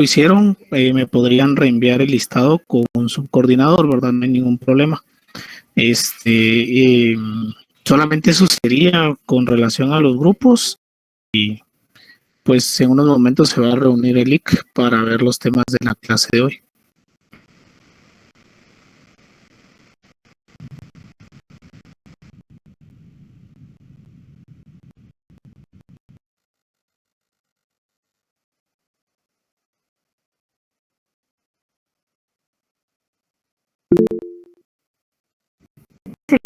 hicieron, me podrían reenviar el listado con un subcoordinador, ¿verdad? No hay ningún problema. Solamente eso sería con relación a los grupos y pues en unos momentos se va a reunir el IC para ver los temas de la clase de hoy. Sí.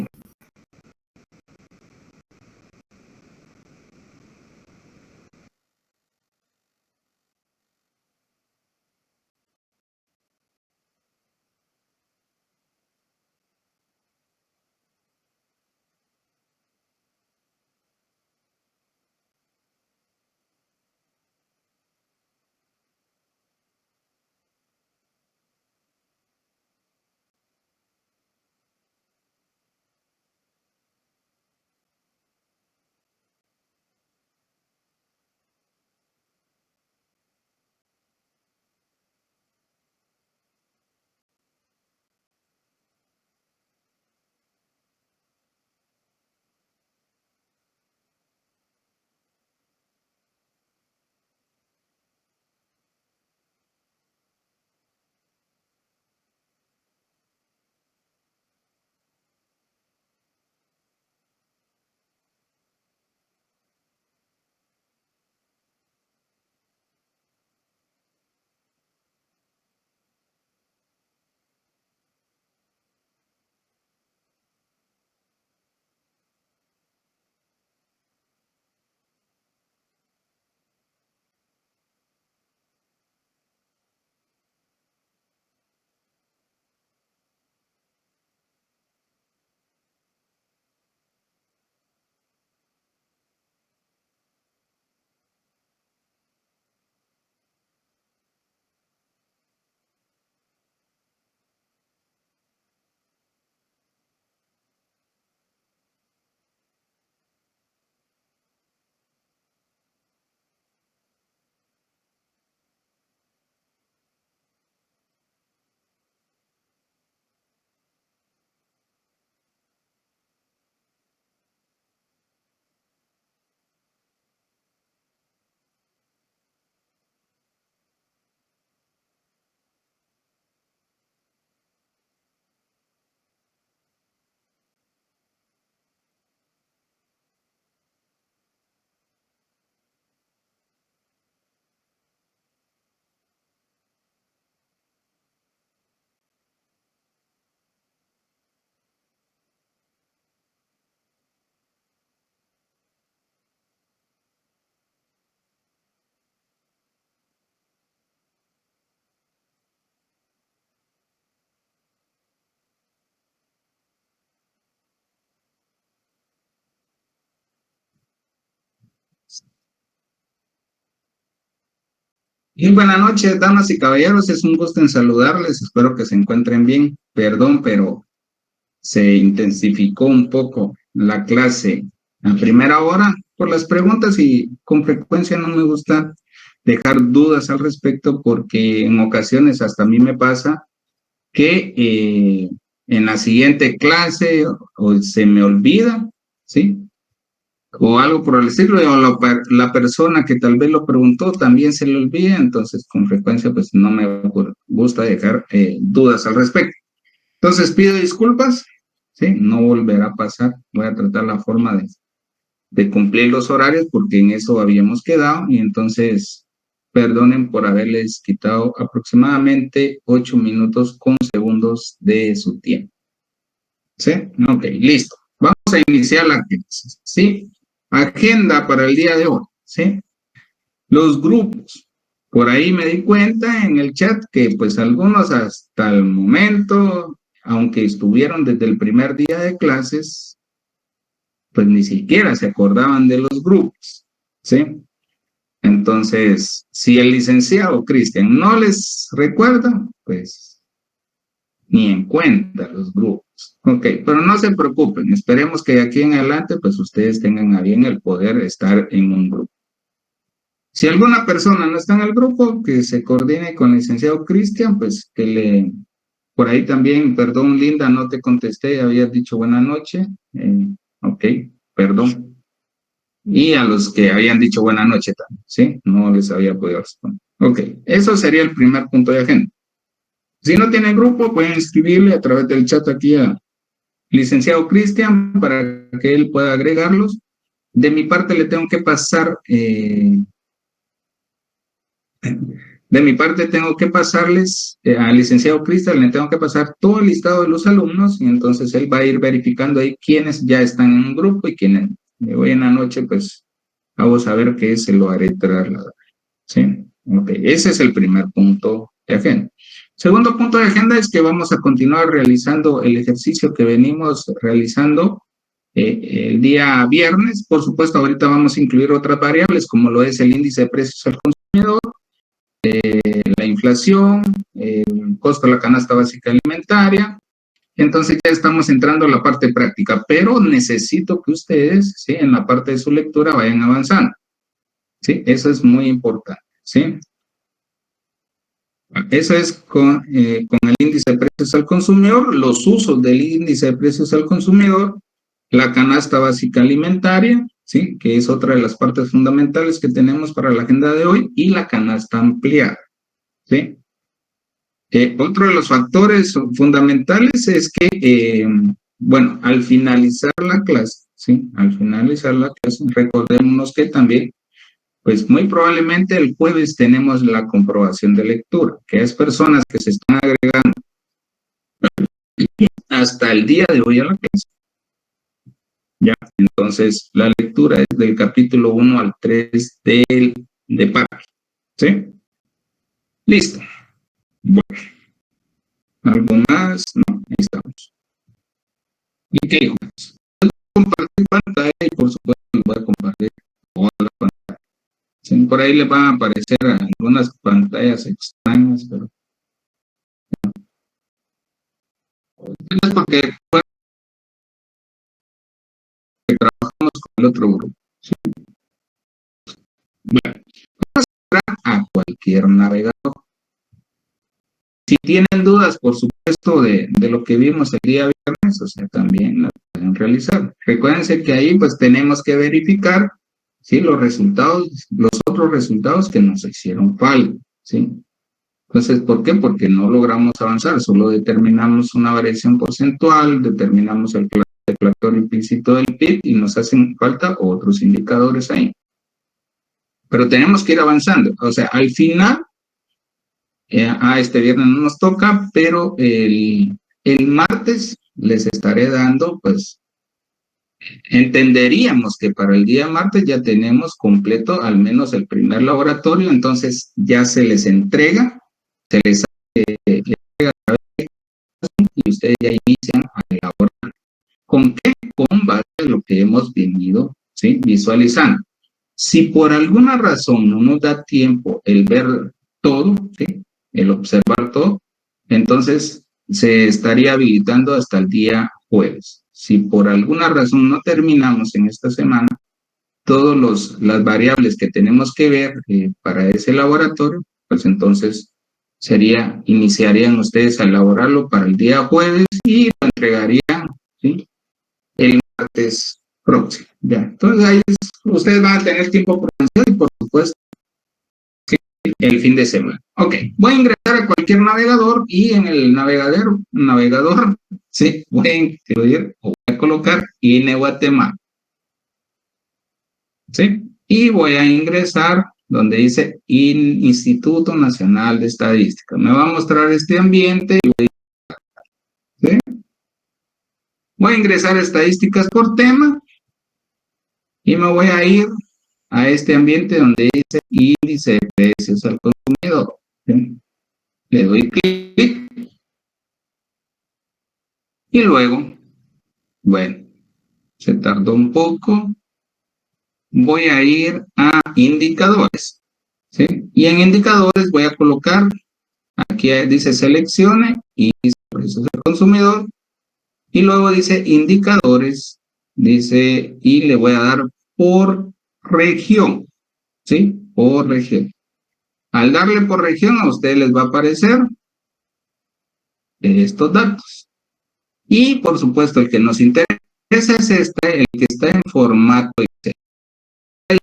Y buenas noches, damas y caballeros, es un gusto en saludarles, espero que se encuentren bien. Perdón, pero se intensificó un poco la clase a primera hora por las preguntas y con frecuencia no me gusta dejar dudas al respecto porque en ocasiones hasta a mí me pasa que en la siguiente clase o se me olvida, ¿sí? O algo por el estilo, o la persona que tal vez lo preguntó también se le olvida, entonces con frecuencia pues no me gusta dejar dudas al respecto. Entonces pido disculpas, ¿sí? No volverá a pasar, voy a tratar la forma de cumplir los horarios porque en eso habíamos quedado y entonces perdonen por haberles quitado aproximadamente 8 minutos con segundos de su tiempo. ¿Sí? Ok, listo. Vamos a iniciar la clase, ¿sí? Agenda para el día de hoy, ¿sí? Los grupos. Por ahí me di cuenta en el chat que pues algunos hasta el momento, aunque estuvieron desde el primer día de clases, pues ni siquiera se acordaban de los grupos, ¿sí? Entonces, si el licenciado Cristian no les recuerda, pues ni en cuenta los grupos. Ok, pero no se preocupen, esperemos que de aquí en adelante, pues ustedes tengan a bien el poder estar en un grupo. Si alguna persona no está en el grupo, que se coordine con el licenciado Cristian, pues por ahí también, perdón Linda, no te contesté, habías dicho buena noche, ok, perdón. Y a los que habían dicho buena noche también, ¿sí? No les había podido responder. Ok, eso sería el primer punto de agenda. Si no tienen grupo, pueden escribirle a través del chat aquí a licenciado Cristian para que él pueda agregarlos. De mi parte le tengo que pasar, pasarles al licenciado Cristian, le tengo que pasar todo el listado de los alumnos y entonces él va a ir verificando ahí quiénes ya están en un grupo y quiénes de hoy en la noche pues hago saber que se lo haré trasladar. ¿Sí? Ok, ese es el primer punto de agenda. Segundo punto de agenda es que vamos a continuar realizando el ejercicio que venimos realizando el día viernes. Por supuesto, ahorita vamos a incluir otras variables como lo es el índice de precios al consumidor, la inflación, el costo de la canasta básica alimentaria. Entonces ya estamos entrando a la parte práctica, pero necesito que ustedes, ¿sí?, en la parte de su lectura vayan avanzando. ¿Sí? Eso es muy importante. ¿Sí? Eso es con el índice de precios al consumidor, los usos del índice de precios al consumidor, la canasta básica alimentaria, ¿sí?, que es otra de las partes fundamentales que tenemos para la agenda de hoy, y la canasta ampliada. ¿Sí? Otro de los factores fundamentales es que, bueno, al finalizar la clase, ¿sí?, al finalizar la clase, recordémonos que también pues muy probablemente el jueves tenemos la comprobación de lectura, que es personas que se están agregando hasta el día de hoy a la clase. Ya, entonces la lectura es del capítulo 1 al 3 de Parque. ¿Sí? Listo. Bueno, ¿algo más? No, ahí estamos. ¿Y qué dijo? Compartir pantalla y por supuesto voy a compartir toda la pantalla. Sí, por ahí les van a aparecer algunas pantallas extrañas, pero es porque trabajamos con el otro grupo. ¿Sí? Bueno, vamos a entrar a cualquier navegador. Si tienen dudas, por supuesto, de lo que vimos el día viernes, o sea, también las pueden realizar. Recuérdense que ahí pues tenemos que verificar, ¿sí?, los resultados, los otros resultados que nos hicieron falta, ¿sí? Entonces, ¿por qué? Porque no logramos avanzar, solo determinamos una variación porcentual, determinamos el factor implícito del PIB y nos hacen falta otros indicadores ahí. Pero tenemos que ir avanzando. O sea, al final, este viernes no nos toca, pero el martes les estaré dando, pues, entenderíamos que para el día martes ya tenemos completo al menos el primer laboratorio, entonces ya se les entrega, se les entrega y ustedes ya inician a elaborar. ¿Con qué? Con base a lo que hemos venido, ¿sí?, visualizando. Si por alguna razón no nos da tiempo el ver todo, ¿sí?, el observar todo, entonces se estaría habilitando hasta el día jueves. Si por alguna razón no terminamos en esta semana, todas las variables que tenemos que ver para ese laboratorio, pues entonces iniciarían ustedes a elaborarlo para el día jueves y lo entregarían, ¿sí?, el martes próximo. Ya. Entonces ahí ustedes van a tener tiempo prudencial y por supuesto el fin de semana. Ok, voy a ingresar a cualquier navegador y en el navegador, sí, voy a incluir o voy a colocar INE Guatemala. ¿Sí? Y voy a ingresar donde dice Instituto Nacional de Estadística. Me va a mostrar este ambiente y ¿sí?, voy a ingresar a estadísticas por tema y me voy a ir a este ambiente donde dice índice de precios al consumidor. ¿Sí? Le doy clic y luego, bueno, se tardó un poco, voy a ir a indicadores. ¿Sí? Y en indicadores voy a colocar, aquí dice seleccione índice de precios al consumidor y luego dice indicadores, dice, y le voy a dar por región. ¿Sí? por región. Al darle por región, a ustedes les va a aparecer estos datos. Y, por supuesto, el que nos interesa es el que está en formato Excel.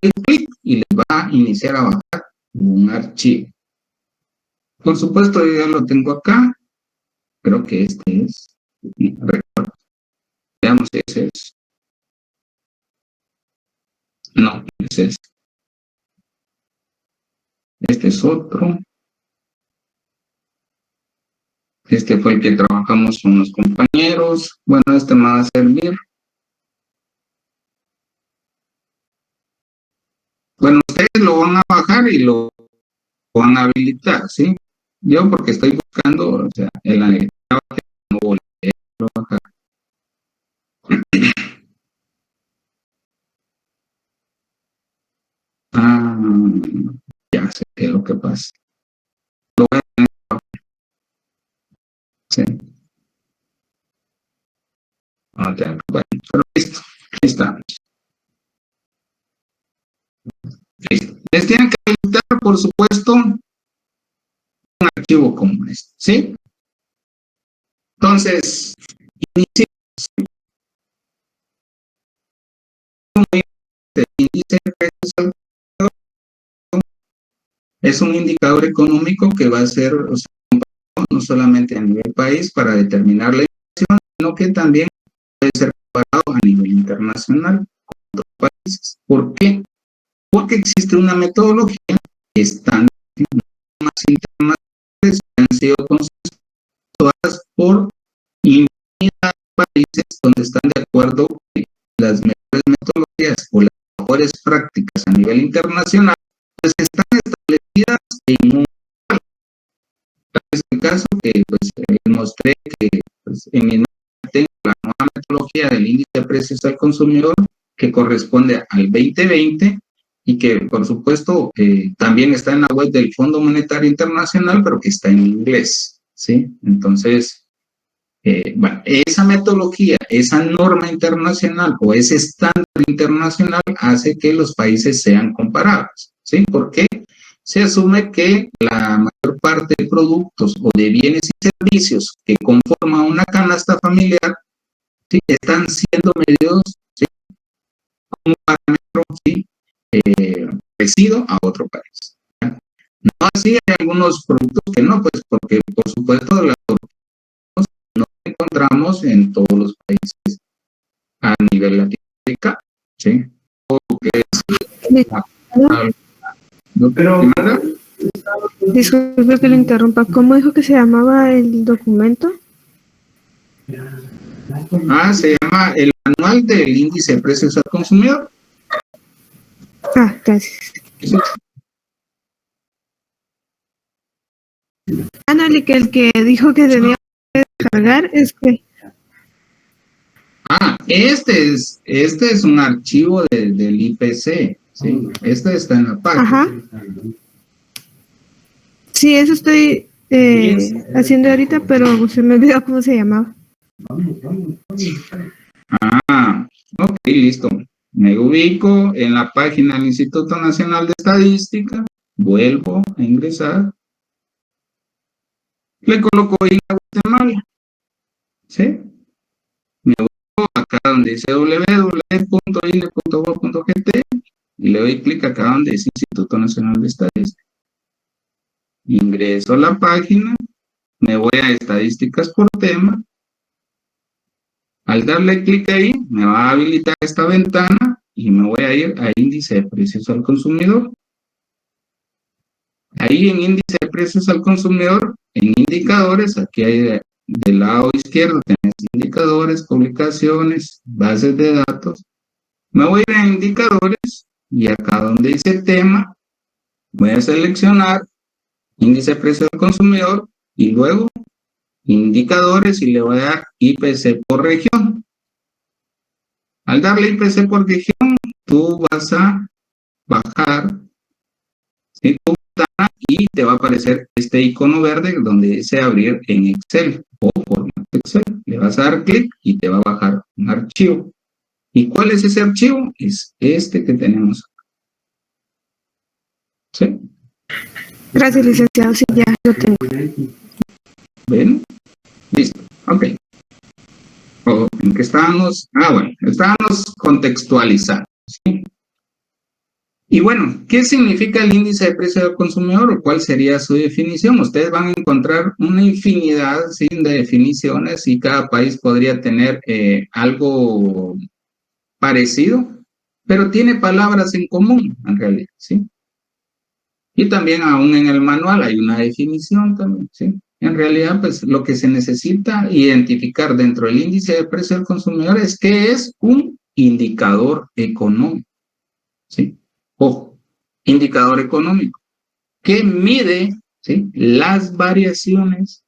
Le clic y les va a iniciar a bajar un archivo. Por supuesto, yo ya lo tengo acá. Creo que este es. Veamos si ese es. No, ese es. Este es otro. Este fue el que trabajamos con los compañeros. Bueno, este me va a servir. Bueno, ustedes lo van a bajar y lo van a habilitar, ¿sí? Yo porque estoy buscando, o sea, el no volverlo a bajar. Ah, ya sé qué es lo que pasa. Lo voy a tener que bajar. Sí. Bueno, pero listo. Ahí está. Listo. Les tienen que habilitar, por supuesto, un archivo como este, ¿sí? Entonces, inicia el índice de precios al consumidor. Es un indicador económico que va a ser, o sea, no solamente a nivel país para determinar la inflación, sino que también puede ser comparado a nivel internacional con otros países. ¿Por qué? Porque existe una metodología que están más internacionales que han sido consensuadas por infinidad de países donde están de acuerdo que las mejores metodologías o las mejores prácticas a nivel internacional pues están establecidas en un es el caso que pues, les mostré que pues, en mi tengo la nueva metodología del índice de precios al consumidor que corresponde al 2020 y que por supuesto también está en la web del Fondo Monetario Internacional, pero que está en inglés, ¿sí? Entonces, bueno, esa metodología, esa norma internacional o ese estándar internacional hace que los países sean comparables, ¿sí? ¿Por qué? Se asume que la mayor parte de productos o de bienes y servicios que conforman una canasta familiar ¿sí? Están siendo medidos ¿sí? como parámetro ¿sí? parecido a otro país. ¿ya? No así hay algunos productos que no, pues porque por supuesto las no encontramos en todos los países a nivel latinoamericano. ¿sí? Pero, disculpe que lo interrumpa, ¿cómo dijo que se llamaba el documento? Se llama el manual del índice de precios al consumidor. Gracias. Anali, que el que dijo que debía descargar es que... Este es un archivo del IPC, ¿sí? Este está en la página. Ajá. Sí, eso estoy haciendo ahorita, pero se me olvidó cómo se llamaba. Ok, listo. Me ubico en la página del Instituto Nacional de Estadística, vuelvo a ingresar, le coloco INE Guatemala, ¿sí? Me ubico acá donde dice www.ine.gov.gt y le doy clic acá donde dice Instituto Nacional de Estadística. Ingreso a la página, me voy a estadísticas por tema. Al darle clic ahí, me va a habilitar esta ventana y me voy a ir a índice de precios al consumidor. Ahí en índice de precios al consumidor, en indicadores, aquí hay del lado izquierdo, tenés indicadores, publicaciones, bases de datos. Me voy a ir a indicadores y acá donde dice tema, voy a seleccionar índice de precios al consumidor y luego indicadores y le voy a dar IPC por región. Al darle IPC por región, tú vas a bajar ¿sí? tu ventana y te va a aparecer este icono verde donde dice abrir en Excel o formato Excel. Le vas a dar clic y te va a bajar un archivo. ¿Y cuál es ese archivo? Es este que tenemos. ¿Sí? Gracias, licenciado. Sí, ya lo tengo. ¿Ven? Listo. Ok. ¿En qué estábamos? Bueno, estábamos contextualizando. ¿Sí? Y bueno, ¿qué significa el índice de precio del consumidor o cuál sería su definición? Ustedes van a encontrar una infinidad, ¿sí?, de definiciones y cada país podría tener algo parecido, pero tiene palabras en común, en realidad, ¿sí? Y también aún en el manual hay una definición también, ¿sí? En realidad, pues lo que se necesita identificar dentro del índice de precio del consumidor es que es un indicador económico, ¿sí? Ojo, indicador económico que mide, ¿sí?, las variaciones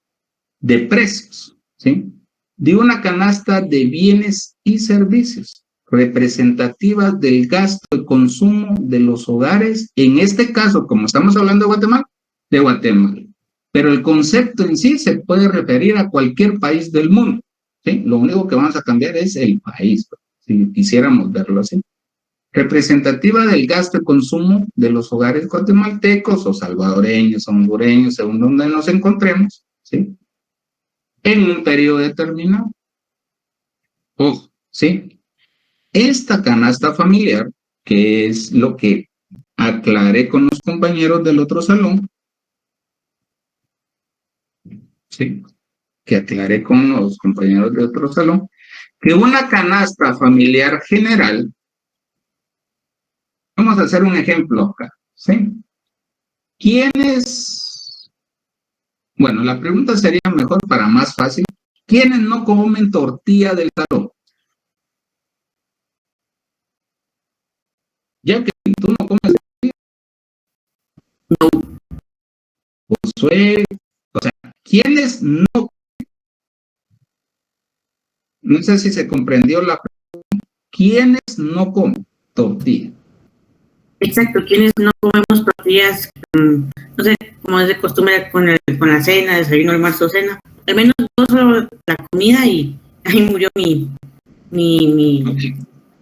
de precios, ¿sí?, de una canasta de bienes y servicios representativas del gasto de consumo de los hogares, en este caso, como estamos hablando de Guatemala. Pero el concepto en sí se puede referir a cualquier país del mundo, ¿sí? Lo único que vamos a cambiar es el país, si quisiéramos verlo así. Representativa del gasto y consumo de los hogares guatemaltecos o salvadoreños o hondureños, según donde nos encontremos, ¿sí?, en un periodo determinado. Ojo, ¿sí? Esta canasta familiar, que es lo que aclaré con los compañeros del otro salón, ¿sí?, que aclaré con los compañeros del otro salón, que una canasta familiar general, vamos a hacer un ejemplo acá, ¿sí? ¿Quiénes? Bueno, la pregunta sería mejor para más fácil. ¿Quiénes no comen tortilla del salón? Ya que tú no comes tortilla. No. Josué, o sea, ¿quiénes no? No sé si se comprendió la pregunta. ¿Quiénes no comen tortilla? Exacto, quienes no comemos tortillas, no sé, como es de costumbre con la cena, desayuno, almuerzo, cena. Al menos yo solo la comida y ahí murió mi.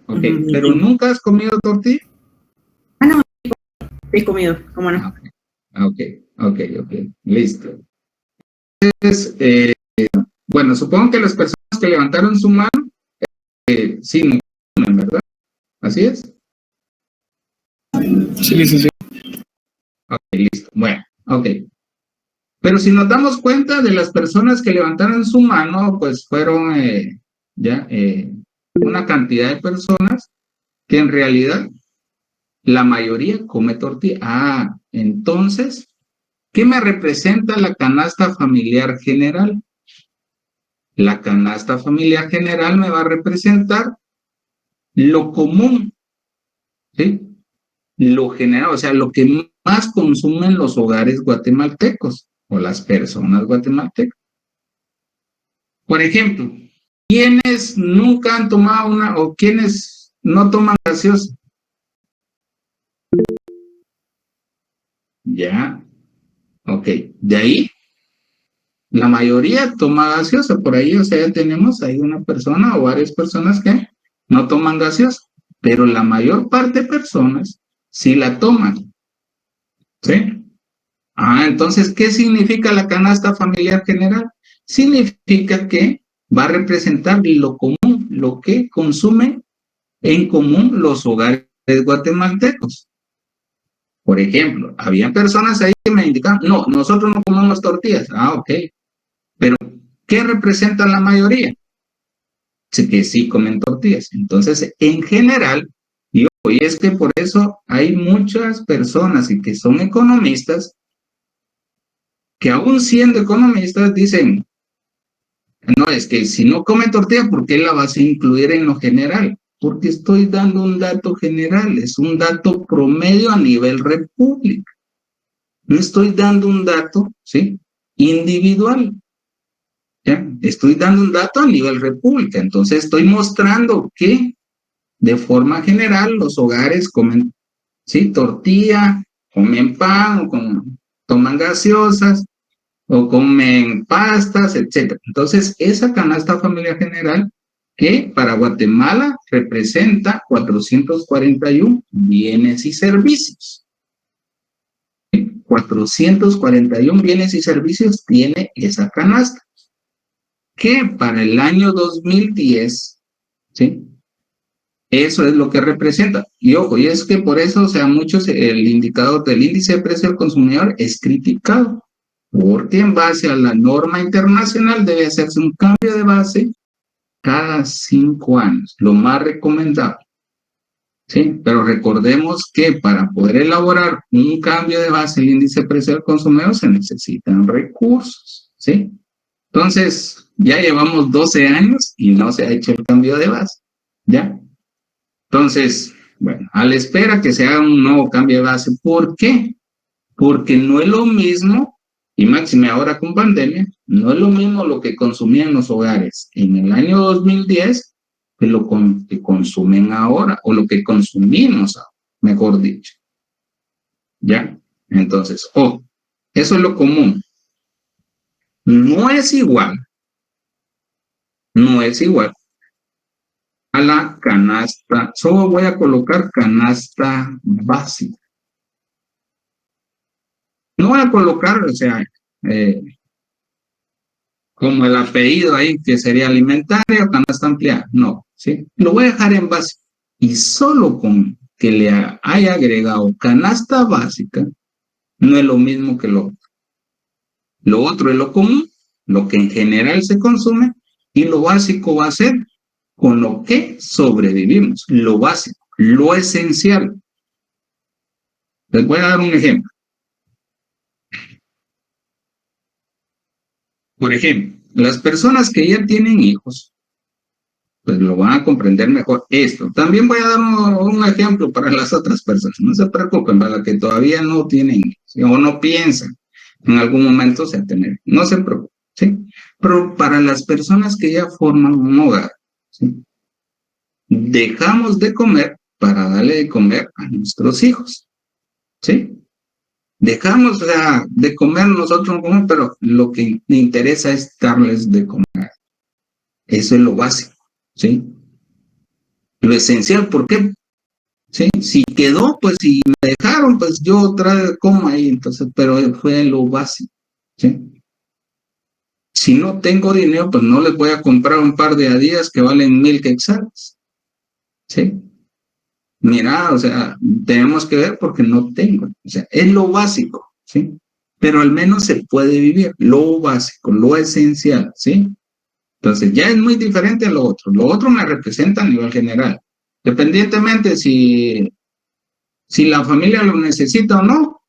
Ok, pero ¿nunca has comido tortilla? No, he comido, ¿cómo no? Ok, listo. Entonces, bueno, supongo que las personas que levantaron su mano, sí, no comen, ¿verdad? ¿Así es? Sí, licenciado. Ok, listo. Bueno, ok. Pero si nos damos cuenta de las personas que levantaron su mano, pues fueron una cantidad de personas que en realidad la mayoría come tortilla. Entonces, ¿qué me representa la canasta familiar general? La canasta familiar general me va a representar lo común, ¿sí? Lo general, o sea, lo que más consumen los hogares guatemaltecos o las personas guatemaltecas. Por ejemplo, ¿quiénes nunca han tomado o quiénes no toman gaseosa? Ya, ok. De ahí, la mayoría toma gaseosa. Por ahí, o sea, ya tenemos ahí una persona o varias personas que no toman gaseosa, pero la mayor parte de personas sí la toman, ¿sí? Entonces, ¿qué significa la canasta familiar general? Significa que va a representar lo común, lo que consumen en común los hogares guatemaltecos. Por ejemplo, había personas ahí que me indicaban, no, nosotros no comemos tortillas. Ok, pero ¿qué representa la mayoría? Que sí comen tortillas. Entonces, en general, y es que por eso hay muchas personas y que son economistas que aún siendo economistas dicen, no, es que si no come tortilla, ¿por qué la vas a incluir en lo general? Porque estoy dando un dato general, es un dato promedio a nivel república. No estoy dando un dato, ¿sí?, individual. ¿Ya? Estoy dando un dato a nivel república. Entonces estoy mostrando que de forma general los hogares comen, ¿sí?, tortilla, comen pan, toman gaseosas, o comen pastas, etc. Entonces, esa canasta familiar general que para Guatemala representa 441 bienes y servicios. 441 bienes y servicios tiene esa canasta, que para el año 2010, ¿sí? Eso es lo que representa. Y ojo, y es que por eso, o sea, muchos, el indicador del índice de precio del consumidor es criticado, porque en base a la norma internacional debe hacerse un cambio de base cada 5 años, lo más recomendable. ¿Sí? Pero recordemos que para poder elaborar un cambio de base el índice de precio del consumidor se necesitan recursos, ¿sí? Entonces, ya llevamos 12 años y no se ha hecho el cambio de base, ¿ya? Entonces, bueno, a la espera que se haga un nuevo cambio de base. ¿Por qué? Porque no es lo mismo, y máxime ahora con pandemia, no es lo mismo lo que consumían los hogares en el año 2010 que lo que consumen ahora, o lo que consumimos ahora, mejor dicho. ¿Ya? Entonces, eso es lo común. No es igual a la canasta, solo voy a colocar canasta básica. No voy a colocar, o sea, como el apellido ahí, que sería alimentaria o canasta ampliada. No, ¿sí? Lo voy a dejar en básico. Y solo con que le haya agregado canasta básica, no es lo mismo que lo otro. Lo otro es lo común, lo que en general se consume, y lo básico va a ser con lo que sobrevivimos, lo básico, lo esencial. Les voy a dar un ejemplo. Por ejemplo, las personas que ya tienen hijos, pues lo van a comprender mejor esto. También voy a dar un ejemplo para las otras personas. No se preocupen, para las que todavía no tienen hijos, o no piensan en algún momento se tener. No se preocupen, ¿sí? Pero para las personas que ya forman un hogar, ¿sí? Dejamos de comer para darle de comer a nuestros hijos, ¿sí? Dejamos de comer nosotros, pero lo que interesa es darles de comer. Eso es lo básico, ¿sí? Lo esencial, ¿por qué? ¿Sí? Si quedó, pues si me dejaron, pues yo otra vez como ahí, entonces, pero fue lo básico, ¿sí? Si no tengo dinero, pues no les voy a comprar un par de Adidas que valen 1000 quetzales, ¿sí? Mira, o sea, tenemos que ver porque no tengo, o sea, es lo básico, ¿sí? Pero al menos se puede vivir, lo básico, lo esencial, ¿sí? Entonces ya es muy diferente a lo otro. Lo otro me representa a nivel general. Dependientemente si la familia lo necesita o no,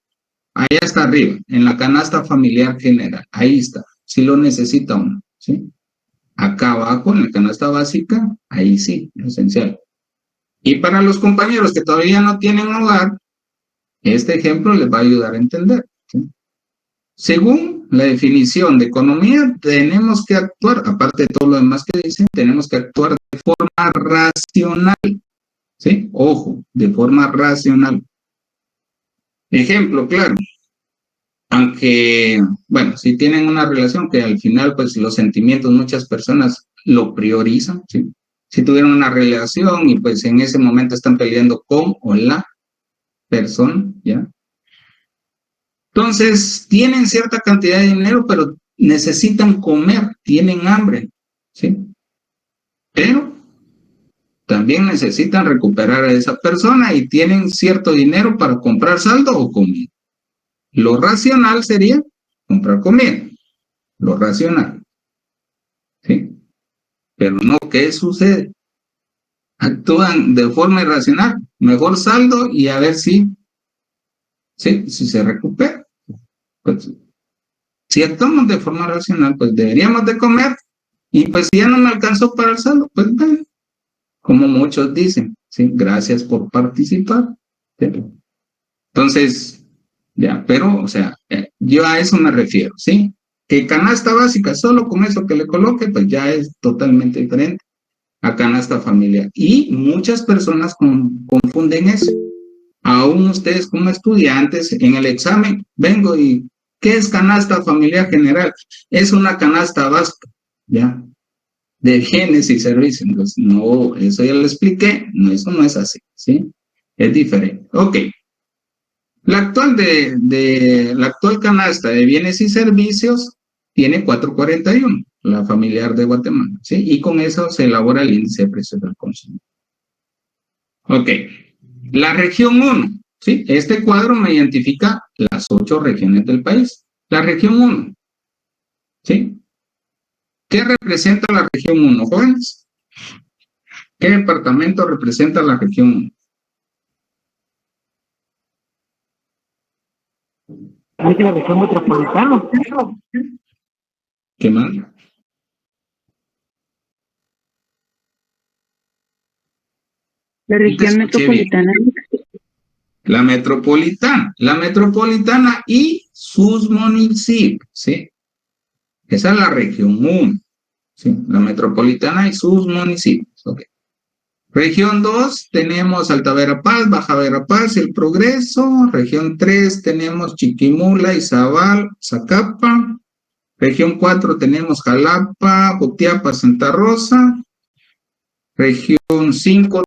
allá está arriba, en la canasta familiar general. Ahí está, si lo necesita o no, ¿sí? Acá abajo, en la canasta básica, ahí sí, lo esencial. Y para los compañeros que todavía no tienen hogar, este ejemplo les va a ayudar a entender, ¿sí? Según la definición de economía, tenemos que actuar, aparte de todo lo demás que dicen, tenemos que actuar de forma racional, ¿sí? Ojo, de forma racional. Ejemplo, claro. Aunque, bueno, si tienen una relación que al final, pues los sentimientos, muchas personas lo priorizan, ¿sí? Si tuvieron una relación y pues en ese momento están peleando con o la persona, ¿ya? Entonces, tienen cierta cantidad de dinero, pero necesitan comer, tienen hambre, ¿sí? Pero también necesitan recuperar a esa persona y tienen cierto dinero para comprar saldo o comida. Lo racional sería comprar comida, lo racional, ¿sí? Pero no, ¿qué sucede? Actúan de forma irracional, mejor saldo y a ver si se recupera. Pues, si actuamos de forma racional, pues deberíamos de comer, y pues si ya no me alcanzó para el saldo, pues ven, como muchos dicen, ¿sí? Gracias por participar, ¿sí? Entonces, ya, pero, o sea, yo a eso me refiero, ¿sí? Que canasta básica, solo con eso que le coloque, pues ya es totalmente diferente a canasta familiar. Y muchas personas confunden eso. Aún ustedes como estudiantes, en el examen, vengo y, ¿qué es canasta familiar general? Es una canasta básica, ¿ya? De bienes y servicios. Entonces, no, eso ya lo expliqué, no, eso no es así, ¿sí? Es diferente. Ok. La actual canasta de bienes y servicios tiene 441, la familiar de Guatemala, ¿sí? Y con eso se elabora el índice de precios del consumidor. Ok, la región 1, ¿sí? Este cuadro me identifica las 8 regiones del país. La región 1, ¿sí? ¿Qué representa la región 1, jóvenes? ¿Qué departamento representa la región 1? Es la región metropolitana. ¿Qué más? La región metropolitana. La metropolitana y sus municipios, ¿sí? Esa es la región 1, ¿sí? La metropolitana y sus municipios, ok. Región 2 tenemos Alta Verapaz, Baja Verapaz, El Progreso. Región 3 tenemos Chiquimula, Izabal, Zacapa. Región 4 tenemos Jalapa, Jutiapa, Santa Rosa. Región 5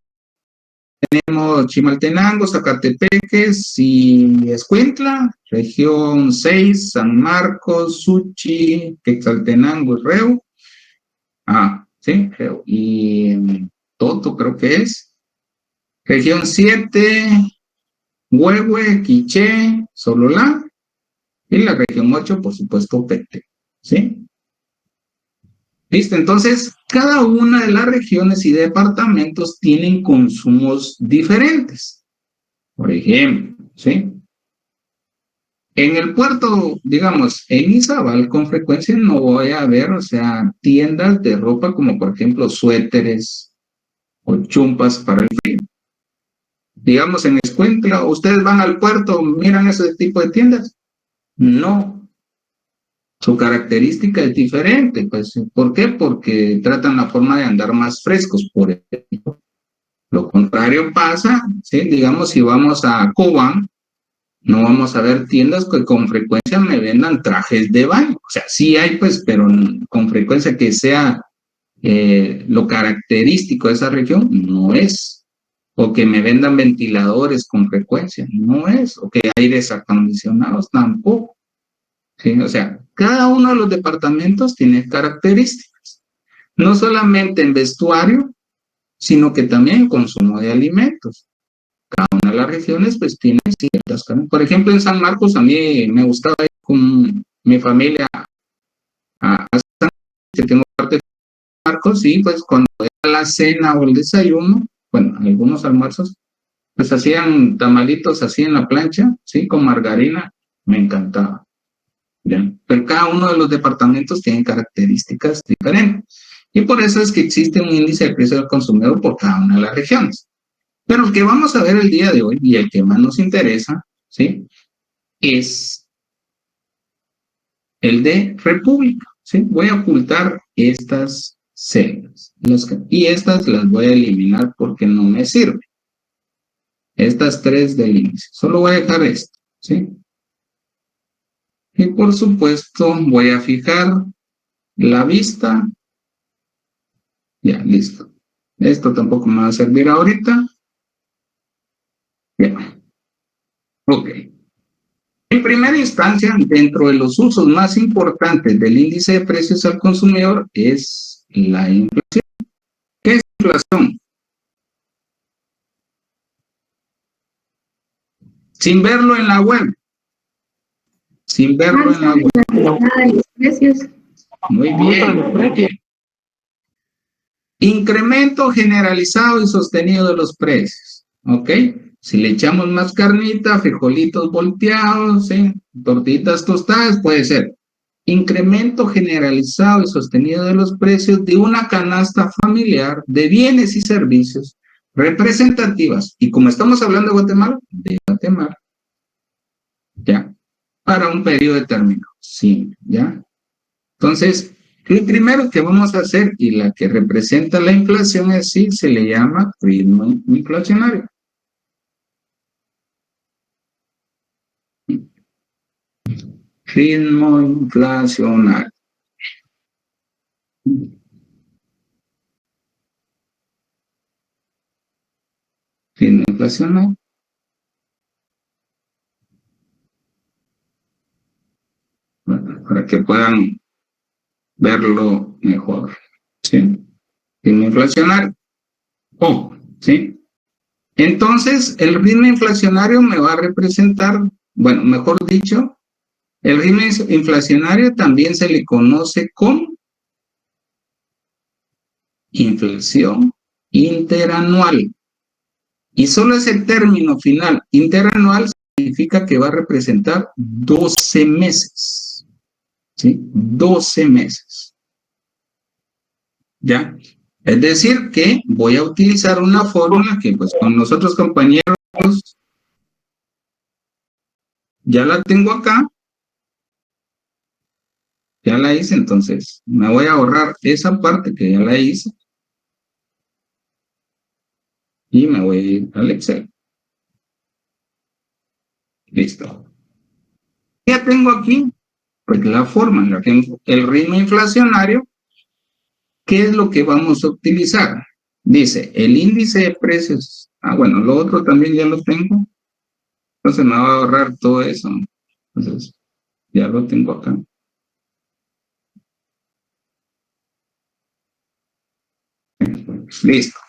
tenemos Chimaltenango, Zacatepeques y Escuintla. Región 6, San Marcos, Suchi, Quetzaltenango y Reu. Sí, Reu. Y Toto creo que es. Región 7, Huehue, Quiché, Sololá. Y la región 8, por supuesto, Pete. ¿Sí? ¿Listo? Entonces, cada una de las regiones y departamentos tienen consumos diferentes. Por ejemplo, ¿sí? En el puerto, digamos, en Izabal, con frecuencia no voy a ver, o sea, tiendas de ropa como, por ejemplo, suéteres o chumpas para el frío. Digamos, en Escuintla, ustedes van al puerto, miran ese tipo de tiendas. No, su característica es diferente, pues, ¿por qué? Porque tratan la forma de andar más frescos, por ejemplo. Lo contrario pasa, ¿sí? Digamos, si vamos a Cobán, no vamos a ver tiendas que con frecuencia me vendan trajes de baño. O sea, sí hay, pues, pero con frecuencia que sea lo característico de esa región, no es. O que me vendan ventiladores con frecuencia, no es. O que aires acondicionados, tampoco. ¿Sí? O sea, cada uno de los departamentos tiene características, no solamente en vestuario, sino que también en consumo de alimentos. Cada una de las regiones pues tiene ciertas características. Por ejemplo, en San Marcos a mí me gustaba ir con mi familia a San Marcos, que tengo parte de San Marcos, y pues cuando era la cena o el desayuno, bueno, algunos almuerzos, pues hacían tamalitos así en la plancha, sí, con margarina, me encantaba. ¿Ya? Pero cada uno de los departamentos tiene características diferentes. Y por eso es que existe un índice de precio del consumidor por cada una de las regiones. Pero el que vamos a ver el día de hoy y el que más nos interesa, ¿sí? Es el de República, ¿sí? Voy a ocultar estas celdas. Y estas las voy a eliminar porque no me sirven. Estas 3 del índice. Solo voy a dejar esto, ¿sí? Y por supuesto voy a fijar la vista. Ya, listo. Esto tampoco me va a servir ahorita. Bien. Ok. En primera instancia, dentro de los usos más importantes del índice de precios al consumidor es la inflación. ¿Qué es inflación? Sin verlo en la web. Sin verlo en la web. Precios. Muy bien. Incremento generalizado y sostenido de los precios. ¿Ok? Si le echamos más carnita, frijolitos volteados, ¿sí? Tortitas tostadas, puede ser. Incremento generalizado y sostenido de los precios de una canasta familiar de bienes y servicios representativas. Y como estamos hablando de Guatemala, ¿ya? Para un periodo determinado, sí, ¿ya? Entonces, lo primero que vamos a hacer y la que representa la inflación en sí se le llama ritmo inflacionario. Ritmo inflacionario. Ritmo inflacionario. para que puedan verlo mejor, ¿sí? Ritmo inflacionario. ¿Sí? Entonces, el ritmo inflacionario me va a representar, bueno, mejor dicho, el ritmo inflacionario también se le conoce como inflación interanual. Y solo ese término final, interanual, significa que va a representar 12 meses. ¿Sí? 12 meses. ¿Ya? Es decir, que voy a utilizar una fórmula que pues con los otros compañeros ya la tengo acá. Ya la hice, entonces me voy a ahorrar esa parte que ya la hice. Y me voy a ir al Excel. Listo. Ya tengo aquí, pues la fórmula, el ritmo inflacionario. ¿Qué es lo que vamos a utilizar? Dice, el índice de precios. Bueno, lo otro también ya lo tengo. Entonces me va a ahorrar todo eso. Entonces, ya lo tengo acá. Listo.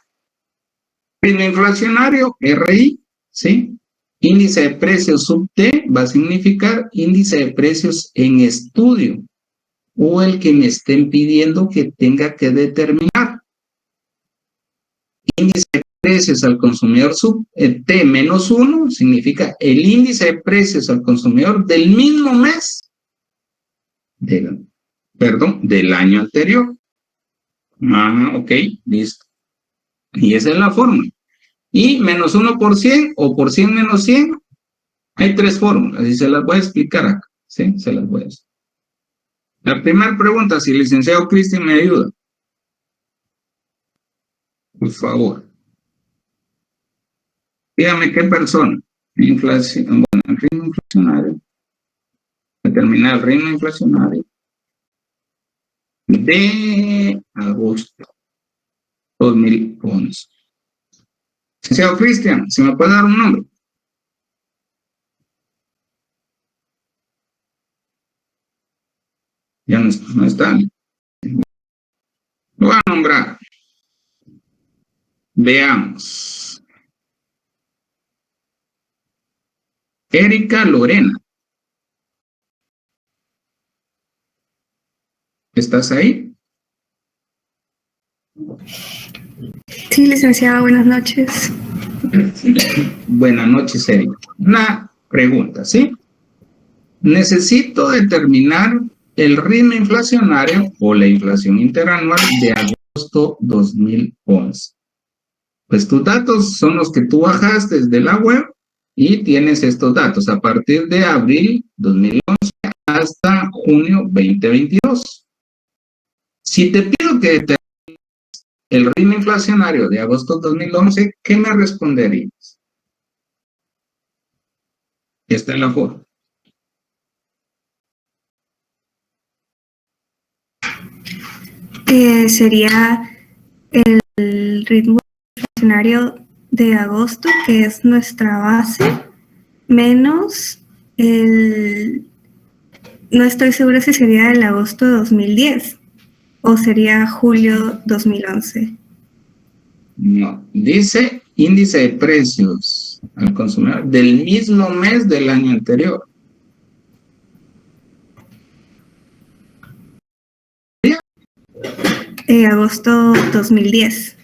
Ritmo inflacionario, RI, ¿sí? Índice de precios sub T va a significar índice de precios en estudio o el que me estén pidiendo que tenga que determinar. Índice de precios al consumidor sub T menos 1 significa el índice de precios al consumidor del mismo mes, del año anterior. Ok, listo. Y esa es la fórmula. Y menos 1 por 100 o por 100 menos 100, hay tres fórmulas y se las voy a explicar acá. ¿Sí? Se las voy a decir. La primera pregunta, si el licenciado Cristian me ayuda. Por favor. Dígame qué persona. Inflación, bueno, el ritmo inflacionario. Determinar el ritmo inflacionario de agosto 2011. Licenciado Cristian, ¿se me puede dar un nombre? Ya no está. Lo voy a nombrar. Veamos. Erika Lorena. ¿Estás ahí? Sí, licenciada, buenas noches. Buenas noches, Erika. Una pregunta, ¿sí? Necesito determinar el ritmo inflacionario o la inflación interanual de agosto 2011. Pues tus datos son los que tú bajaste desde la web y tienes estos datos a partir de abril 2011 hasta junio 2022. Si te pido que determines el ritmo inflacionario de agosto 2011, ¿qué me responderías? Esta es la forma. Sería el ritmo inflacionario de agosto, que es nuestra base, menos no estoy segura si sería el agosto de 2010 o sería julio 2011. No, dice índice de precios al consumidor del mismo mes del año anterior. Agosto 2010.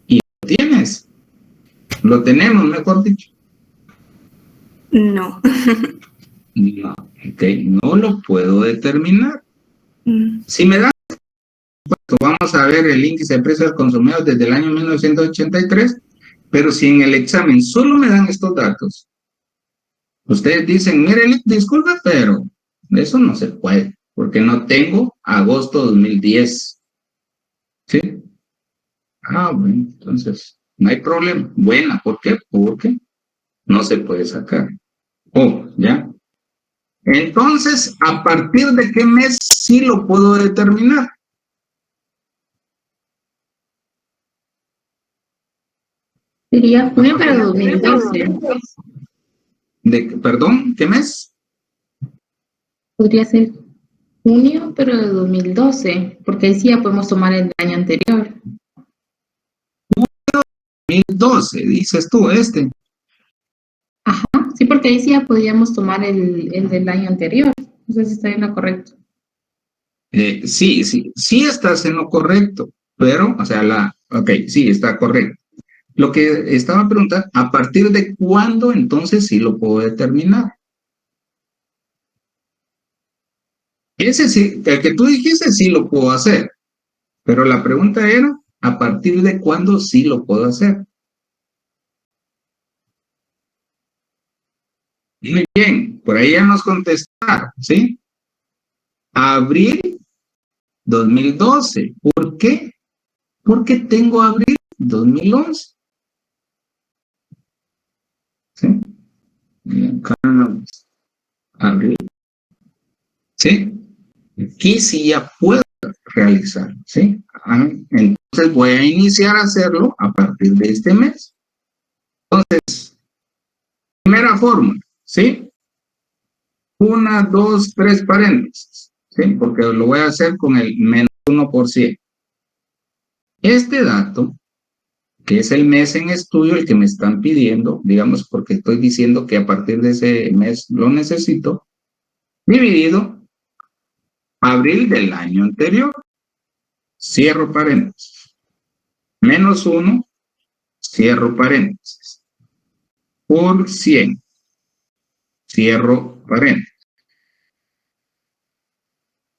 ¿Y lo tienes? Lo tenemos, mejor dicho. No. No, ok, no lo puedo determinar. Si me dan, vamos a ver el índice de precios al consumidor desde el año 1983, pero si en el examen solo me dan estos datos, ustedes dicen, mire, disculpe, pero eso no se puede, porque no tengo agosto 2010. ¿Sí? Bueno, entonces, no hay problema. Buena, ¿por qué? Porque no se puede sacar. ¿Ya? Entonces, ¿a partir de qué mes sí lo puedo determinar? Sería junio, pero 2012. Perdón, ¿qué mes? Podría ser junio, pero de 2012, porque ahí sí ya podemos tomar el año anterior. 2012, dices tú, este. Ajá, sí, porque ahí sí ya podríamos tomar el del año anterior. No sé si está bien lo correcto. Sí estás en lo correcto, pero, o sea, ok, sí, está correcto. Lo que estaba preguntando, ¿a partir de cuándo entonces sí lo puedo determinar? Ese sí, el que tú dijiste sí lo puedo hacer, pero la pregunta era, ¿a partir de cuándo sí lo puedo hacer? Muy bien, por ahí ya nos contestaron, ¿sí? Abril 2012. ¿Por qué? Porque tengo abril 2011. ¿Sí? Abril. ¿Sí? Aquí sí ya puedo realizar, ¿sí? Entonces voy a iniciar a hacerlo a partir de este mes. Entonces, primera fórmula, ¿sí? 1, 2, 3 paréntesis, ¿sí? Porque lo voy a hacer con el menos 1%. Este dato, que es el mes en estudio, el que me están pidiendo, digamos, porque estoy diciendo que a partir de ese mes lo necesito, dividido abril del año anterior, cierro paréntesis, menos 1, cierro paréntesis, por 100, cierro paréntesis,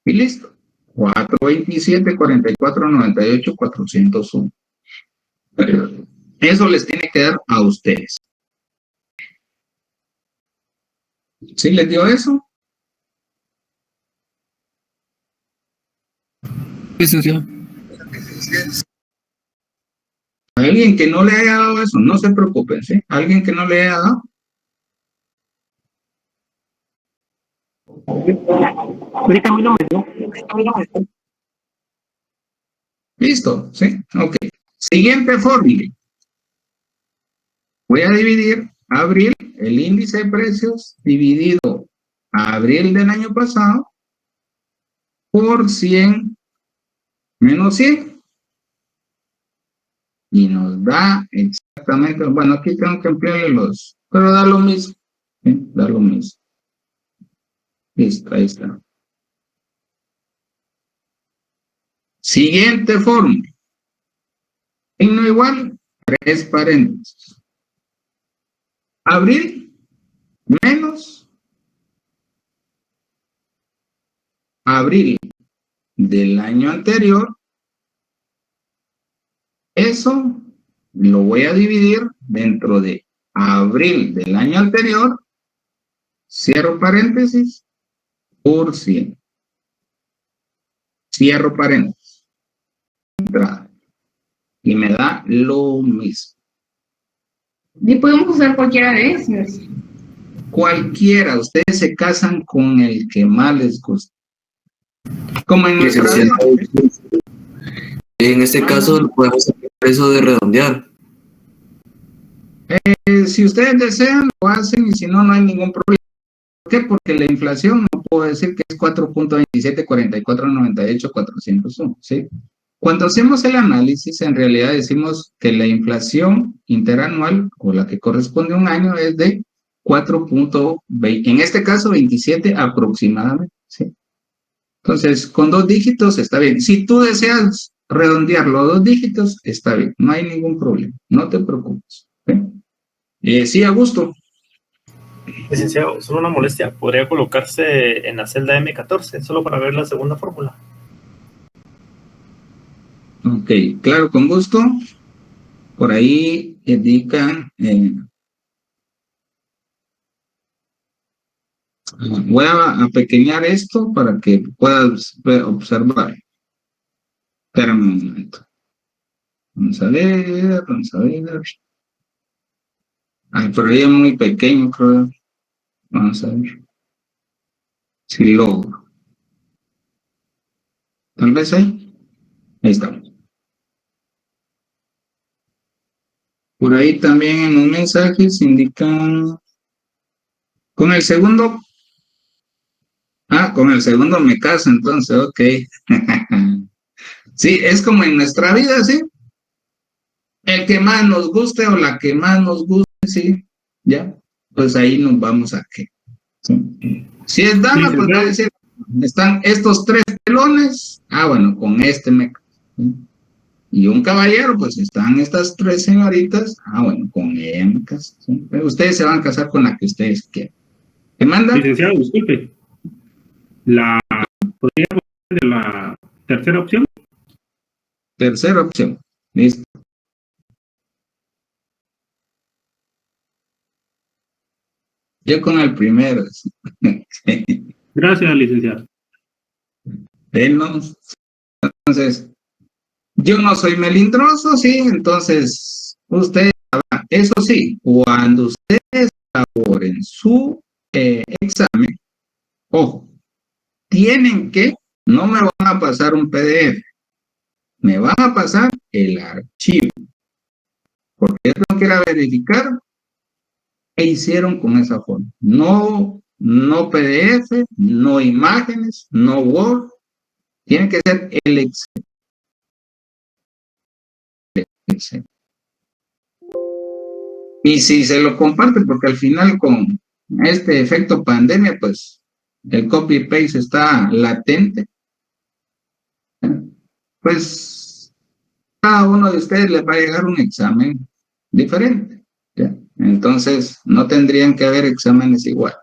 y listo. 427, 44, 98, 401. Eso les tiene que dar a ustedes. ¿Sí les dio eso? Licenciado. Alguien que no le haya dado eso, no se preocupen, ¿sí? Alguien que no le haya dado. Ahorita a mí no me dio. Listo, ¿sí? Ok. Siguiente fórmula. Voy a dividir abril, el índice de precios, dividido a abril del año pasado, por 100 menos 100. Y nos da exactamente, bueno, aquí tengo que ampliarle los, pero da lo mismo, ¿sí? Da lo mismo. Listo, ahí está. Siguiente fórmula. Signo igual, 3 paréntesis. Abril menos abril del año anterior. Eso lo voy a dividir dentro de abril del año anterior, cierro paréntesis, por 100. Cierro paréntesis. Y me da lo mismo. Y podemos usar cualquiera de esos. Cualquiera, ustedes se casan con el que más les gusta. Como en nuestra vida. En este caso, podemos hacer eso de redondear. Si ustedes desean, lo hacen y si no, no hay ningún problema. ¿Por qué? Porque la inflación no puedo decir que es 4.27, 44, 98, 401, ¿sí? Cuando hacemos el análisis, en realidad decimos que la inflación interanual, o la que corresponde a un año, es de 4.20, en este caso 27 aproximadamente, ¿sí? Entonces, con 2 dígitos está bien. Si tú deseas redondearlo a 2 dígitos, está bien, no hay ningún problema, no te preocupes, ¿sí? Sí, Augusto. Licenciado, solo una molestia. ¿Podría colocarse en la celda M14 solo para ver la segunda fórmula? Ok, claro, con gusto. Por ahí indican, voy a apequeñar esto para que puedas observar. Espérame un momento. Vamos a ver, vamos a ver. Por ahí es muy pequeño, creo. Vamos a ver. Si logro. Tal vez ahí. Ahí estamos. Por ahí también en los mensajes indican con el segundo Ah, con el segundo me caso, entonces, ok. Sí, es como en nuestra vida, ¿sí? El que más nos guste o la que más nos guste, sí, ya, pues ahí nos vamos a qué. ¿Sí? Si es dama, pues va a decir, están estos 3 pelones, ah, bueno, con este me caso. ¿Sí? Y un caballero, pues están estas 3 señoritas, ah, bueno, con ella me caso. ¿Sí? Pero ustedes se van a casar con la que ustedes quieran. ¿Qué manda? Licenciado, disculpe. ¿Podría poner de la tercera opción? Tercera opción. Listo. Yo con el primero. Gracias, licenciado. Entonces, yo no soy melindroso, sí, entonces ustedes, eso sí, cuando ustedes elaboren su examen, ojo, tienen que, no me van a pasar un PDF, me van a pasar el archivo, porque yo tengo que ir a verificar qué hicieron con esa forma. No, no PDF, no imágenes, no Word, tiene que ser el Excel. Y si se lo comparten, porque al final con este efecto pandemia, pues el copy-paste está latente, pues cada uno de ustedes les va a llegar un examen diferente. ¿Ya? Entonces, no tendrían que haber exámenes iguales,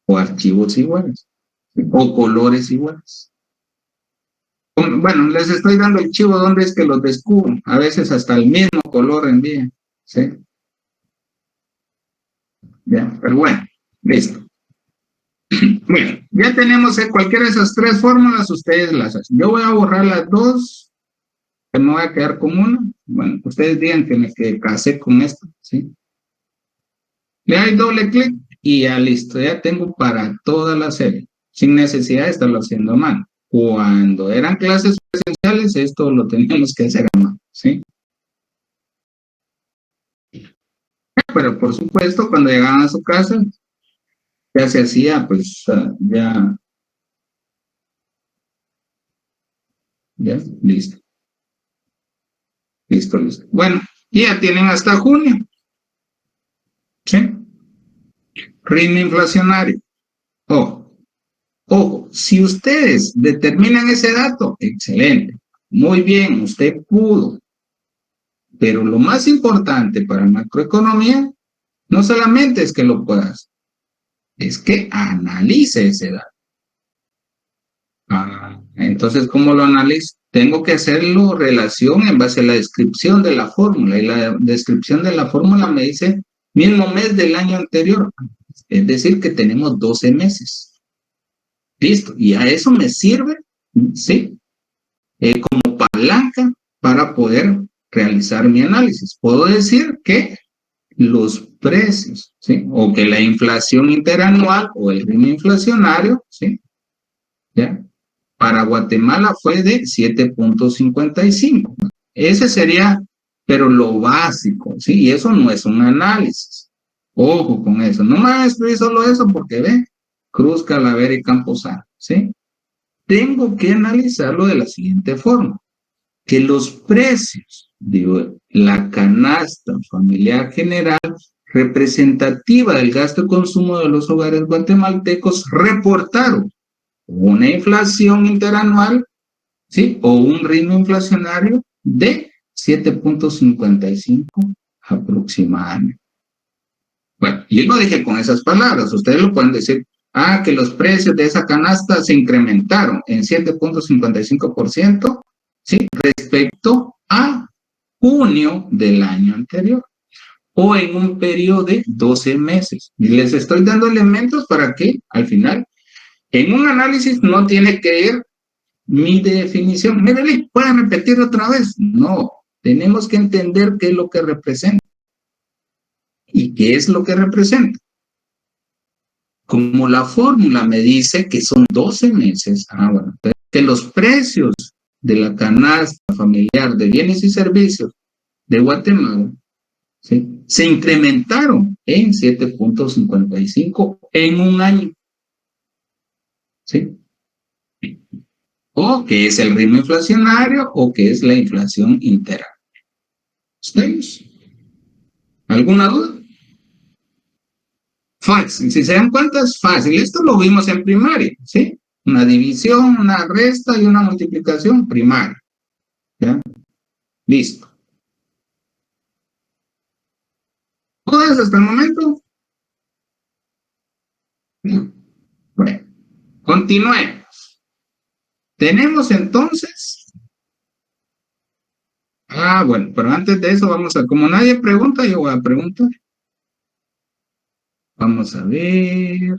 o archivos iguales, o colores iguales. Bueno, les estoy dando el chivo donde es que los descubro. A veces hasta el mismo color envían. ¿Sí? Ya, pero bueno, listo. Bueno, ya tenemos cualquiera de esas 3 fórmulas, ustedes las hacen. Yo voy a borrar las 2, que me voy a quedar con una. Bueno, ustedes digan que me casé con esto, ¿sí? Le doy doble clic y ya listo, ya tengo para toda la serie, sin necesidad de estarlo haciendo a mano. Cuando eran clases presenciales, esto lo teníamos que hacer a mano, ¿sí? Pero por supuesto, cuando llegaban a su casa, ya se hacía, pues, ya, listo. Listo. Bueno, y ya tienen hasta junio, ¿sí? Ritmo inflacionario. Ojo, si ustedes determinan ese dato, excelente, muy bien, usted pudo. Pero lo más importante para macroeconomía no solamente es que lo puedas, es que analice ese dato. Entonces, ¿cómo lo analizo? Tengo que hacerlo relación en base a la descripción de la fórmula. Y la descripción de la fórmula me dice mismo mes del año anterior. Es decir, que tenemos 12 meses. Listo. Y a eso me sirve, ¿sí? Como palanca para poder realizar mi análisis. Puedo decir que los precios, ¿sí? O que la inflación interanual o el ritmo inflacionario, ¿sí? ¿Ya? Para Guatemala fue de 7.55. Ese sería, pero lo básico, ¿sí? Y eso no es un análisis. Ojo con eso. No me voy a escribir solo eso porque ve, Cruz, Calavera y Camposano, ¿sí? Tengo que analizarlo de la siguiente forma. Que los precios de la canasta familiar general representativa del gasto y consumo de los hogares guatemaltecos reportaron una inflación interanual, ¿sí? O un ritmo inflacionario de 7.55 aproximadamente. Bueno, yo lo dije con esas palabras, ustedes lo pueden decir, que los precios de esa canasta se incrementaron en 7.55%, ¿sí? Respecto a junio del año anterior, o en un periodo de 12 meses. Y les estoy dando elementos para que, al final, en un análisis no tiene que ir mi definición. Mírale, ¿pueden repetir otra vez? No, tenemos que entender qué es lo que representa. ¿Y qué es lo que representa? Como la fórmula me dice que son 12 meses, bueno, que los precios de la canasta familiar de bienes y servicios de Guatemala, ¿sí?, se incrementaron en 7.55 en un año. ¿sí? O que es el ritmo inflacionario o que es la inflación interanual. ¿Ustedes? ¿Alguna duda? Fácil, si se dan cuenta es fácil. Esto lo vimos en primaria, ¿sí? Una división, una resta y una multiplicación primaria. ¿Ya? Listo. ¿Todas hasta el momento? No. Bueno, continuemos. Tenemos entonces... bueno, pero antes de eso vamos a... Como nadie pregunta, yo voy a preguntar. Vamos a ver...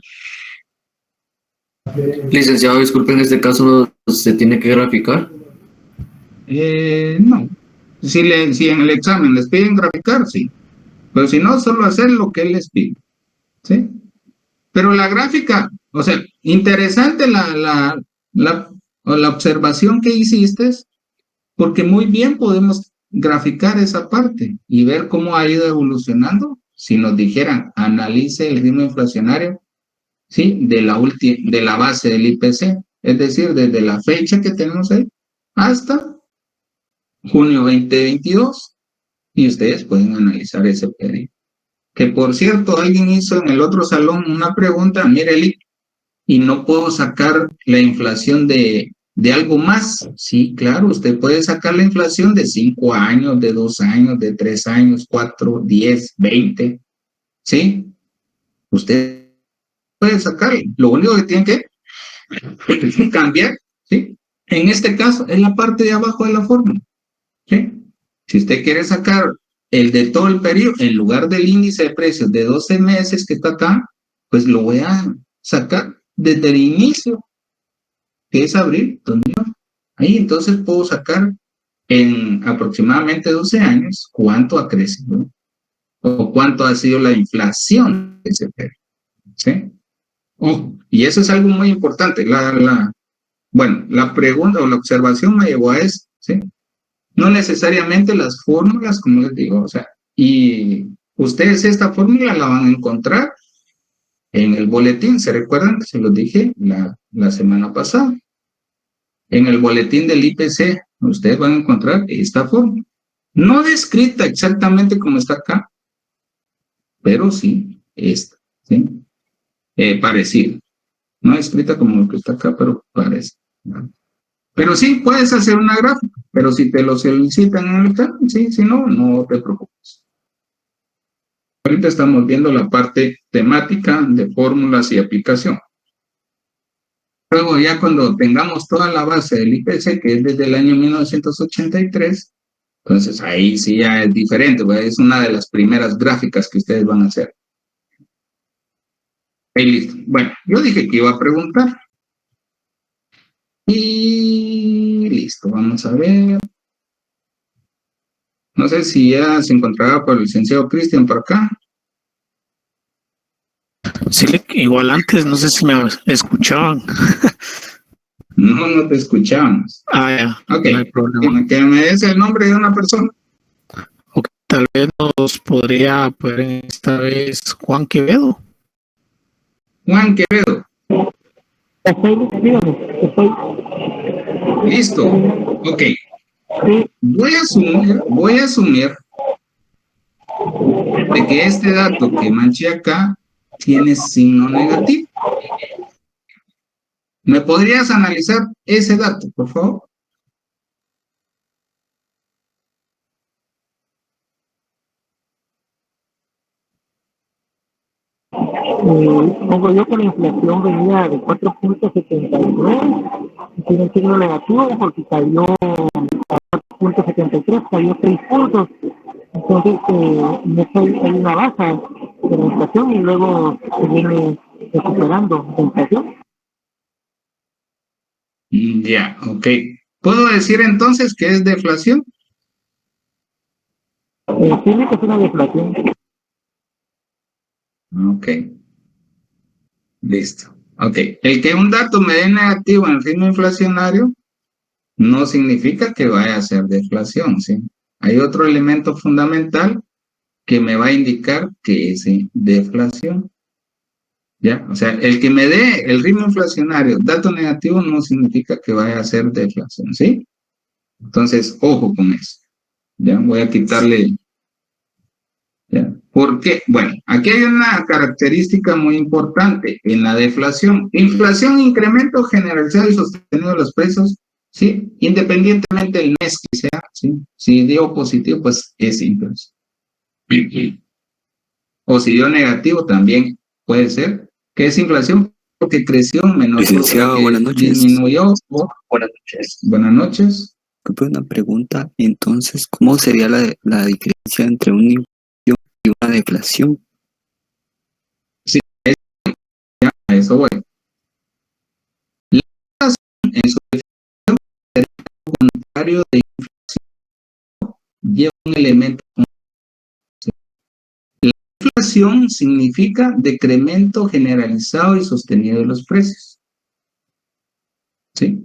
Licenciado, disculpe, en este caso se tiene que graficar. No. Si en el examen les piden graficar, sí. Pero si no, solo hacer lo que él les pide. ¿Sí? Pero la gráfica, o sea, interesante la observación que hiciste, porque muy bien podemos graficar esa parte y ver cómo ha ido evolucionando. Si nos dijeran, analice el ritmo inflacionario, ¿sí? De la base del IPC, es decir, desde la fecha que tenemos ahí hasta junio 2022, y ustedes pueden analizar ese periodo. Que por cierto, alguien hizo en el otro salón una pregunta, mire, Eli, y no puedo sacar la inflación de algo más. Sí, claro, usted puede sacar la inflación de 5 años, de 2 años, de 3 años, 4, 10, 20, ¿sí? Usted puede sacar, lo único que tiene que cambiar, ¿sí? En este caso, es la parte de abajo de la fórmula, ¿sí? Si usted quiere sacar el de todo el periodo, en lugar del índice de precios de 12 meses que está acá, pues lo voy a sacar desde el inicio, que es abril 2000. Ahí entonces puedo sacar en aproximadamente 12 años cuánto ha crecido, ¿no? O cuánto ha sido la inflación de ese periodo, ¿sí? Y eso es algo muy importante. Bueno, la pregunta o la observación me llevó a eso, ¿sí? No necesariamente las fórmulas, como les digo, o sea, y ustedes esta fórmula la van a encontrar en el boletín. ¿Se recuerdan que se los dije la semana pasada? En el boletín del IPC, ustedes van a encontrar esta fórmula. No descrita exactamente como está acá, pero sí esta, ¿sí? Parecida. No escrita como lo que está acá, pero parece, ¿no? Pero sí, puedes hacer una gráfica, pero si te lo solicitan en el examen, sí, si no, no te preocupes. Ahorita estamos viendo la parte temática de fórmulas y aplicación. Luego ya cuando tengamos toda la base del IPC, que es desde el año 1983, entonces ahí sí ya es diferente, ¿verdad? Es una de las primeras gráficas que ustedes van a hacer. Ahí listo. Bueno, yo dije que iba a preguntar. Y listo, vamos a ver. No sé si ya se encontraba por el licenciado Cristian por acá. Sí, igual antes, no sé si me escuchaban. No, no te escuchamos. Ya, Ok, no hay problema. que me des el nombre de una persona. Ok, tal vez nos podría poner esta vez Juan Quevedo. Juan Quevedo. Listo. Ok. Voy a asumir de que este dato que manché acá tiene signo negativo. ¿Me podrías analizar ese dato, por favor? Pongo yo que la inflación venía de 4.79 y tiene un signo negativo porque cayó a 4.73, cayó 6 puntos. Entonces, hay una baja de la inflación y luego se viene recuperando la inflación. Ya, ok. ¿Puedo decir entonces que es deflación? Tiene que ser una deflación. Ok. Listo. Ok. El que un dato me dé negativo en el ritmo inflacionario no significa que vaya a ser deflación, ¿sí? Hay otro elemento fundamental que me va a indicar que es deflación. ¿Ya? O sea, el que me dé el ritmo inflacionario, dato negativo, no significa que vaya a ser deflación, ¿sí? Entonces, ojo con eso. Ya, voy a quitarle. ¿Ya? ¿Por qué? Bueno, aquí hay una característica muy importante en la deflación. Inflación, incremento generalizado y sostenido de los precios, ¿sí? Independientemente del mes que sea, ¿sí? Si dio positivo, pues es inflación. O si dio negativo, también puede ser que es inflación porque creció menos. Licenciado, buenas noches. Disminuyó. Buenas noches. Buenas noches. Una pregunta, entonces, ¿cómo sería la diferencia entre una inflación y una deflación? Sí, a eso voy. La inflación, en su definición, sería lo contrario de inflación. Lleva un elemento. La inflación significa decremento generalizado y sostenido de los precios. ¿Sí?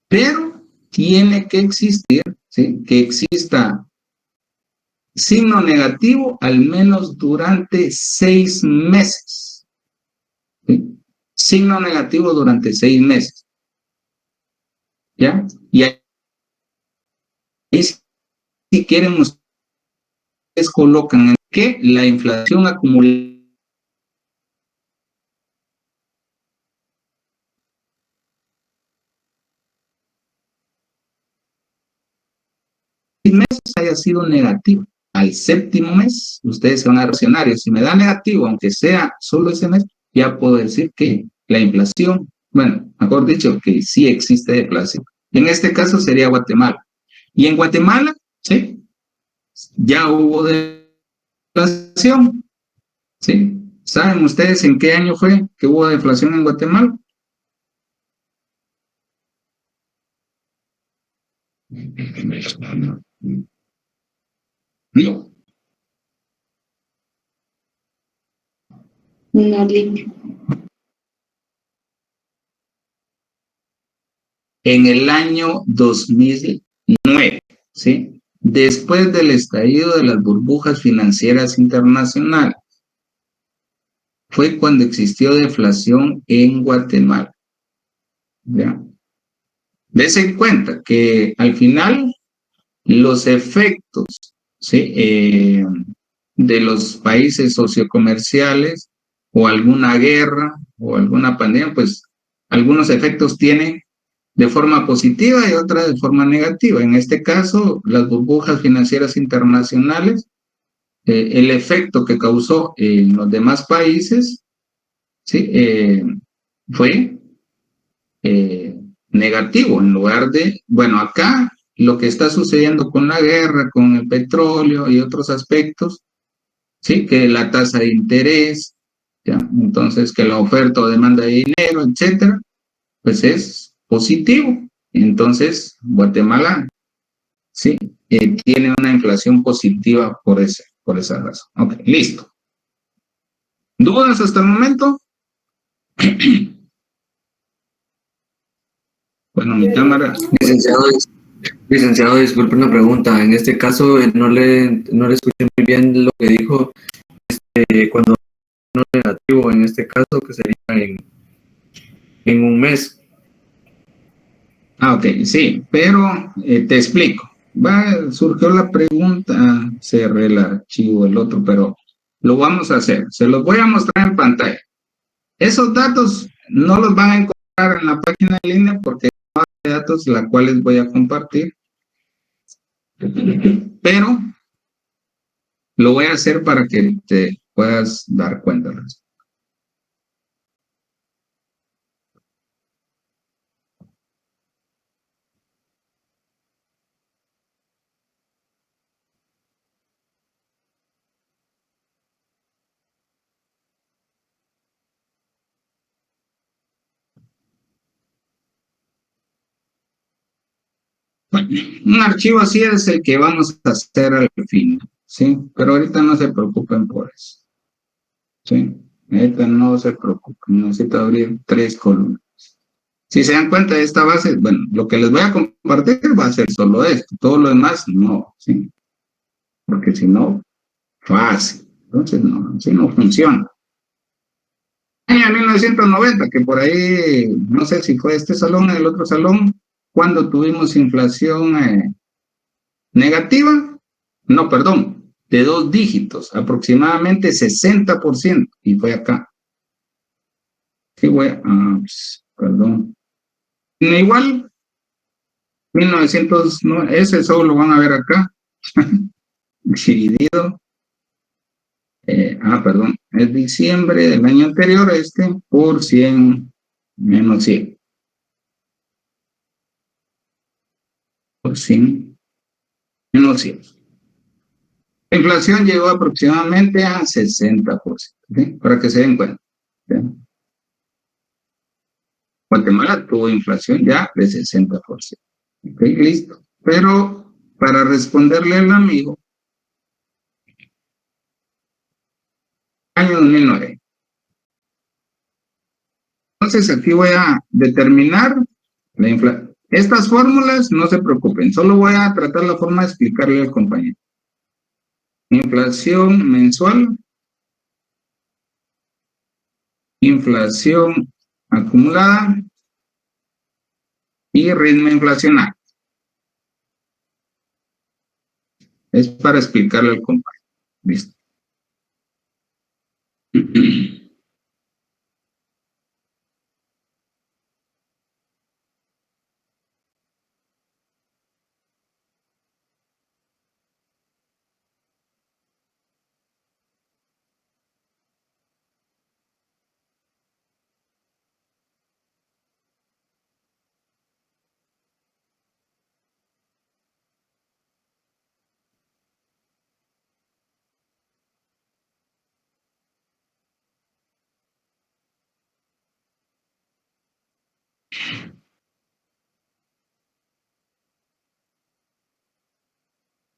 Pero tiene que existir, ¿sí? Que exista signo negativo al menos durante 6 meses. ¿Sí? Signo negativo durante 6 meses. ¿Ya? Y ahí, si quieren, ustedes colocan en que la inflación acumulada meses haya sido negativo. Al séptimo mes, ustedes se van a reaccionar. Si me da negativo, aunque sea solo ese mes, ya puedo decir que la inflación, bueno, mejor dicho, que sí existe deflación. En este caso sería Guatemala. Y en Guatemala, sí, ya hubo deflación. ¿Sí? ¿Saben ustedes en qué año fue que hubo deflación en Guatemala? No. No, limpio. En el año 2009, ¿sí? Después del estallido de las burbujas financieras internacionales, fue cuando existió deflación en Guatemala. ¿Ya? Dese en cuenta que al final los efectos, ¿sí? De los países sociocomerciales o alguna guerra o alguna pandemia, pues algunos efectos tienen de forma positiva y otras de forma negativa. En este caso, las burbujas financieras internacionales, el efecto que causó en los demás países, ¿sí? Fue negativo, en lugar de, bueno, acá lo que está sucediendo con la guerra, con el petróleo y otros aspectos, ¿sí? Que la tasa de interés, ¿ya? Entonces que la oferta o demanda de dinero, etcétera, pues es positivo. Entonces, Guatemala, sí, tiene una inflación positiva por esa razón. Ok, listo. ¿Dudas hasta el momento? Bueno, mi cámara. Licenciado, disculpe una pregunta. En este caso, no le escuché muy bien lo que dijo cuando no negativo, en este caso, que sería en un mes. Ah, ok, sí, pero te explico. Surgió la pregunta, cerré el archivo, el otro, pero lo vamos a hacer. Se los voy a mostrar en pantalla. Esos datos no los van a encontrar en la página en línea porque son datos la cuales voy a compartir. Pero lo voy a hacer para que te puedas dar cuenta de eso. Bueno, un archivo así es el que vamos a hacer al fin, ¿sí? Pero ahorita no se preocupen por eso, ¿sí? Ahorita no se preocupen, necesito abrir 3 columnas. Si se dan cuenta de esta base, bueno, lo que les voy a compartir va a ser solo esto, todo lo demás no, ¿sí? Porque si no, fácil, entonces no, si no funciona. año de 1990, que por ahí, no sé si fue este salón o el otro salón, cuando tuvimos inflación negativa, no, perdón, de 2 dígitos, aproximadamente 60%, y fue acá. Sí, perdón. Igual, 1900, no, ese solo lo van a ver acá, dividido. Perdón, es diciembre del año anterior, por 100 menos 100. Por 100 menos 100. La inflación llegó aproximadamente a 60%, ¿sí? Para que se den cuenta. ¿Sí? Guatemala tuvo inflación ya de 60%. Ok, listo. Pero para responderle al amigo, año 2009. Entonces aquí voy a determinar la inflación. Estas fórmulas no se preocupen, solo voy a tratar la forma de explicarle al compañero. Inflación mensual, inflación acumulada y ritmo inflacionario. Es para explicarle al compañero. Listo.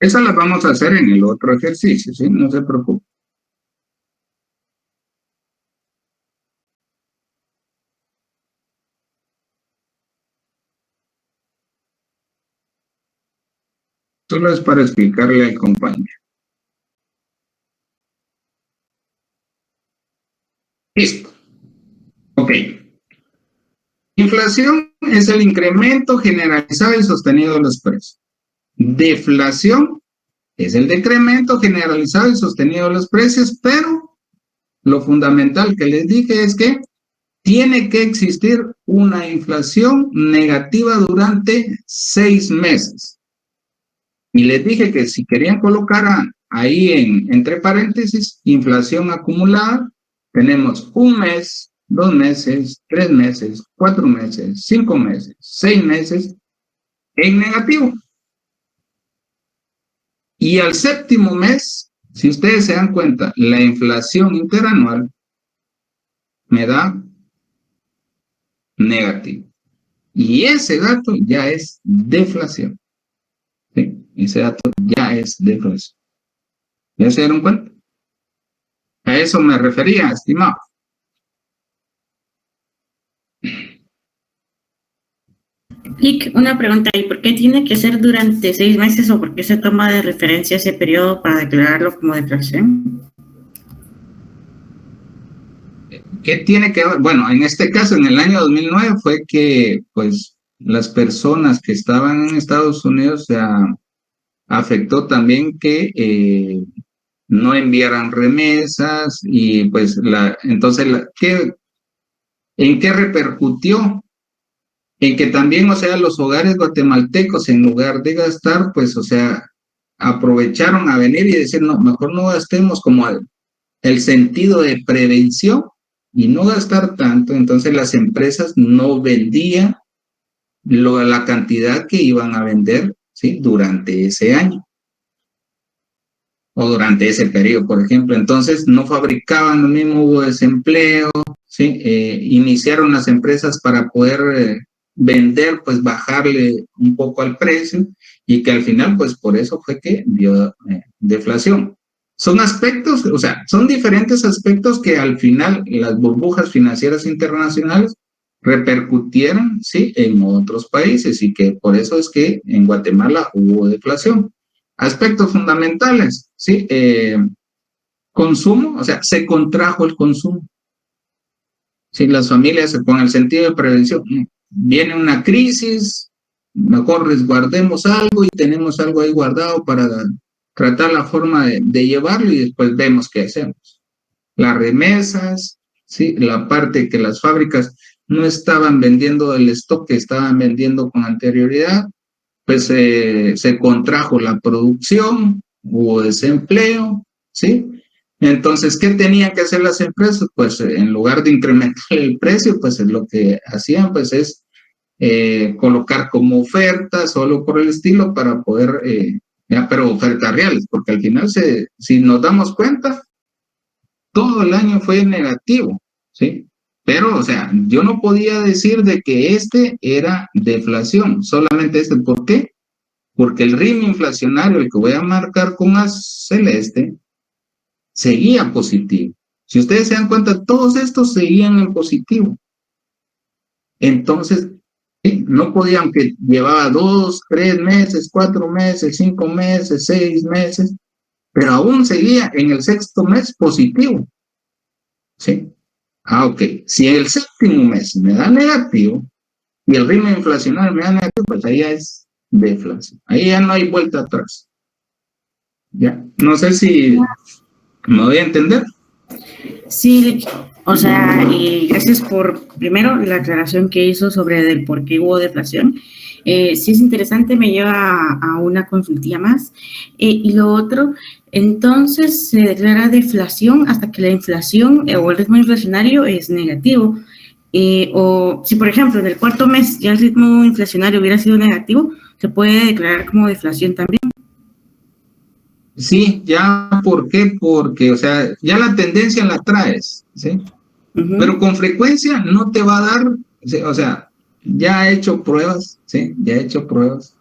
Eso las vamos a hacer en el otro ejercicio, ¿sí? No se preocupe. Solo es para explicarle al compañero. Listo. Ok. Inflación es el incremento generalizado y sostenido de los precios. Deflación es el decremento generalizado y sostenido de los precios, pero lo fundamental que les dije es que tiene que existir una inflación negativa durante 6 meses. Y les dije que si querían colocar ahí entre paréntesis, inflación acumulada, tenemos 1 mes, 2 meses, 3 meses, 4 meses, 5 meses, 6 meses en negativo. Y al 7º mes, si ustedes se dan cuenta, la inflación interanual me da negativo. Y ese dato ya es deflación. ¿Sí? Ese dato ya es deflación. ¿Ya se dieron cuenta? A eso me refería, estimado. Y una pregunta, ¿y por qué tiene que ser durante 6 meses o por qué se toma de referencia ese periodo para declararlo como deflación? ¿Qué tiene que ver? Bueno, en este caso, en el año 2009 fue que, pues, las personas que estaban en Estados Unidos se afectó también que no enviaran remesas y, pues, entonces, ¿en qué repercutió? En que también, o sea, los hogares guatemaltecos, en lugar de gastar, pues, o sea, aprovecharon a venir y decir, no, mejor no gastemos, como el sentido de prevención y no gastar tanto. Entonces las empresas no vendían la cantidad que iban a vender, ¿sí? Durante ese año o durante ese periodo, por ejemplo. Entonces no fabricaban lo mismo, hubo desempleo, ¿sí? Iniciaron las empresas para poder vender, pues bajarle un poco al precio y que al final, pues por eso fue que dio deflación. Son aspectos, o sea, son diferentes aspectos que al final las burbujas financieras internacionales repercutieron, ¿sí? En otros países y que por eso es que en Guatemala hubo deflación. Aspectos fundamentales, ¿sí? Consumo, o sea, se contrajo el consumo. Si las familias con el sentido de prevención, viene una crisis, mejor resguardemos algo y tenemos algo ahí guardado para tratar la forma de llevarlo y después vemos qué hacemos. Las remesas, ¿sí? La parte que las fábricas no estaban vendiendo el stock que estaban vendiendo con anterioridad, pues se contrajo la producción, hubo desempleo, ¿sí? Entonces, ¿qué tenían que hacer las empresas? Pues en lugar de incrementar el precio, pues lo que hacían pues es colocar como oferta, solo por el estilo, para poder, pero ofertas reales, porque al final, si nos damos cuenta, todo el año fue negativo, ¿sí? Pero, o sea, yo no podía decir de que este era deflación, solamente este. ¿Por qué? Porque el ritmo inflacionario, el que voy a marcar con celeste, seguía positivo. Si ustedes se dan cuenta, todos estos seguían en positivo. Entonces, no podían, que llevaba 2, 3 meses, 4 meses, 5 meses, 6 meses, pero aún seguía en el sexto mes positivo. ¿Sí? Ok. Si el séptimo mes me da negativo y el ritmo inflacionario me da negativo, pues ahí ya es deflación. Ahí ya no hay vuelta atrás. Ya. No sé si me voy a entender. Sí, o sea, y gracias por, primero, la aclaración que hizo sobre el por qué hubo deflación. Sí es interesante, me lleva a una consultilla más. Y lo otro, entonces se declara deflación hasta que la inflación o el ritmo inflacionario es negativo. O si, por ejemplo, en el cuarto mes ya el ritmo inflacionario hubiera sido negativo, se puede declarar como deflación también. Sí, ya, ¿por qué? Porque, o sea, ya la tendencia la traes, ¿sí? Pero con frecuencia no te va a dar, ¿sí? O sea, ya he hecho pruebas, ¿sí? Ya he hecho pruebas.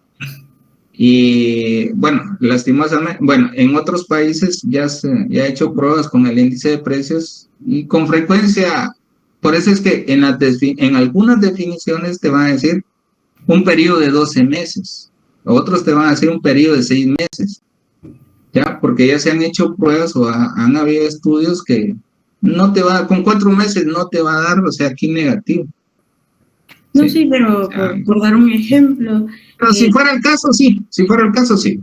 Y, bueno, lastimosamente, bueno, en otros países ya he hecho pruebas con el índice de precios y con frecuencia, por eso es que en algunas definiciones te van a decir un periodo de 12 meses, otros te van a decir un periodo de 6 meses. Ya, porque ya se han hecho pruebas o han habido estudios que no te va, con 4 meses no te va a dar, o sea, aquí negativo. No, sí, pero por dar un ejemplo. Pero si fuera el caso, sí. Si fuera el caso, sí.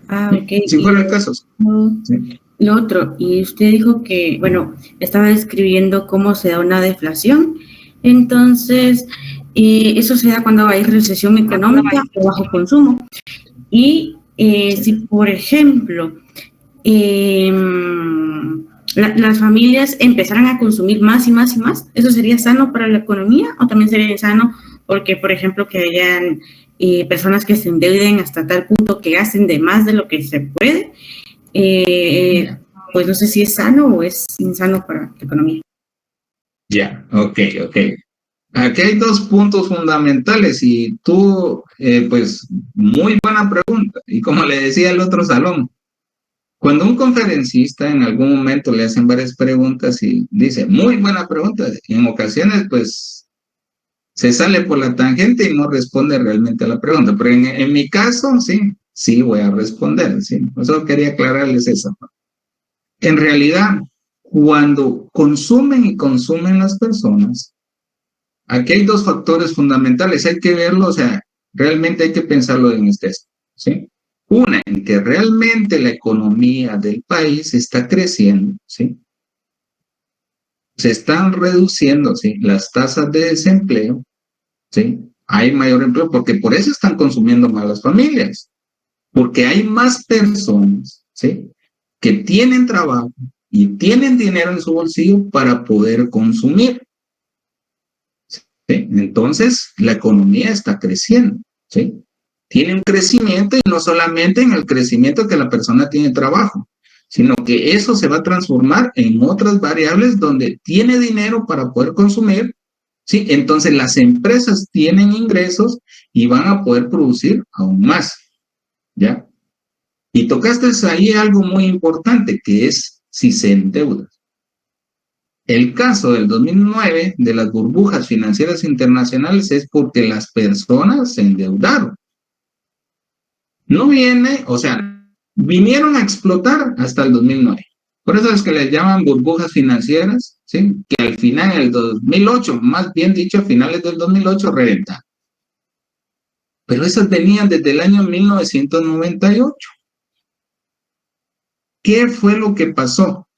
Ah, ok. Si fuera el caso, sí. Lo otro, y usted dijo que, bueno, estaba describiendo cómo se da una deflación. Entonces, eso se da cuando hay recesión económica o bajo consumo. Y si, por ejemplo, las familias empezaran a consumir más y más y más, ¿eso sería sano para la economía o también sería sano porque, por ejemplo, que hayan personas que se endeuden hasta tal punto que gasten de más de lo que se puede? Pues no sé si es sano o es insano para la economía. Ya, ok. Aquí hay 2 puntos fundamentales y tú, pues, muy buena pregunta. Y como le decía el otro salón, cuando un conferencista en algún momento le hacen varias preguntas y dice, muy buena pregunta, y en ocasiones, pues, se sale por la tangente y no responde realmente a la pregunta. Pero en mi caso, sí voy a responder, ¿sí? Por eso quería aclararles eso. En realidad, cuando consumen las personas, aquí hay 2 factores fundamentales, hay que verlo, o sea, realmente hay que pensarlo en este, ¿sí? Una, en que realmente la economía del país está creciendo, ¿sí? Se están reduciendo, ¿sí? Las tasas de desempleo, ¿sí? Hay mayor empleo, porque por eso están consumiendo más las familias, porque hay más personas, ¿sí? Que tienen trabajo y tienen dinero en su bolsillo para poder consumir. ¿Sí? Entonces, la economía está creciendo, ¿sí? Tiene un crecimiento y no solamente en el crecimiento que la persona tiene trabajo, sino que eso se va a transformar en otras variables donde tiene dinero para poder consumir, ¿sí? Entonces, las empresas tienen ingresos y van a poder producir aún más, ¿ya? Y tocaste ahí algo muy importante, que es si se endeuda. El caso del 2009 de las burbujas financieras internacionales es porque las personas se endeudaron. No viene, o sea, vinieron a explotar hasta el 2009. Por eso es que les llaman burbujas financieras, ¿sí? Que al final, en el 2008, más bien dicho, a finales del 2008, reventaron. Pero esas venían desde el año 1998. ¿Qué fue lo que pasó?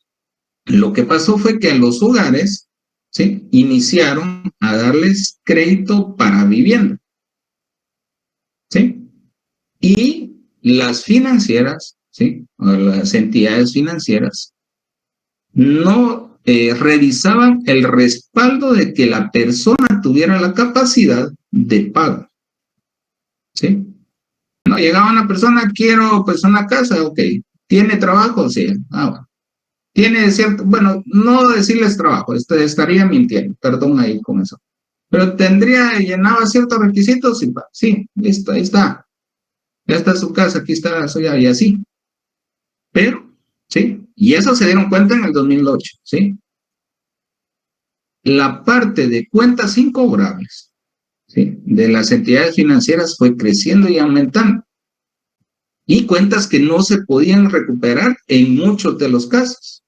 Lo que pasó fue que a los hogares, ¿sí? Iniciaron a darles crédito para vivienda, ¿sí? Y las financieras, ¿sí? O las entidades financieras no revisaban el respaldo de que la persona tuviera la capacidad de pago, ¿sí? No, llegaba una persona, quiero pues una casa, ok. ¿Tiene trabajo? Sí. Bueno. Tiene cierto, bueno, no decirles trabajo, estaría mintiendo, perdón ahí con eso. Pero llenaba ciertos requisitos, sí, listo, ahí está. Ya está su casa, aquí está la suya, y así. Pero, sí, y eso se dieron cuenta en el 2008, ¿sí? La parte de cuentas incobrables, ¿sí? De las entidades financieras fue creciendo y aumentando. Y cuentas que no se podían recuperar en muchos de los casos,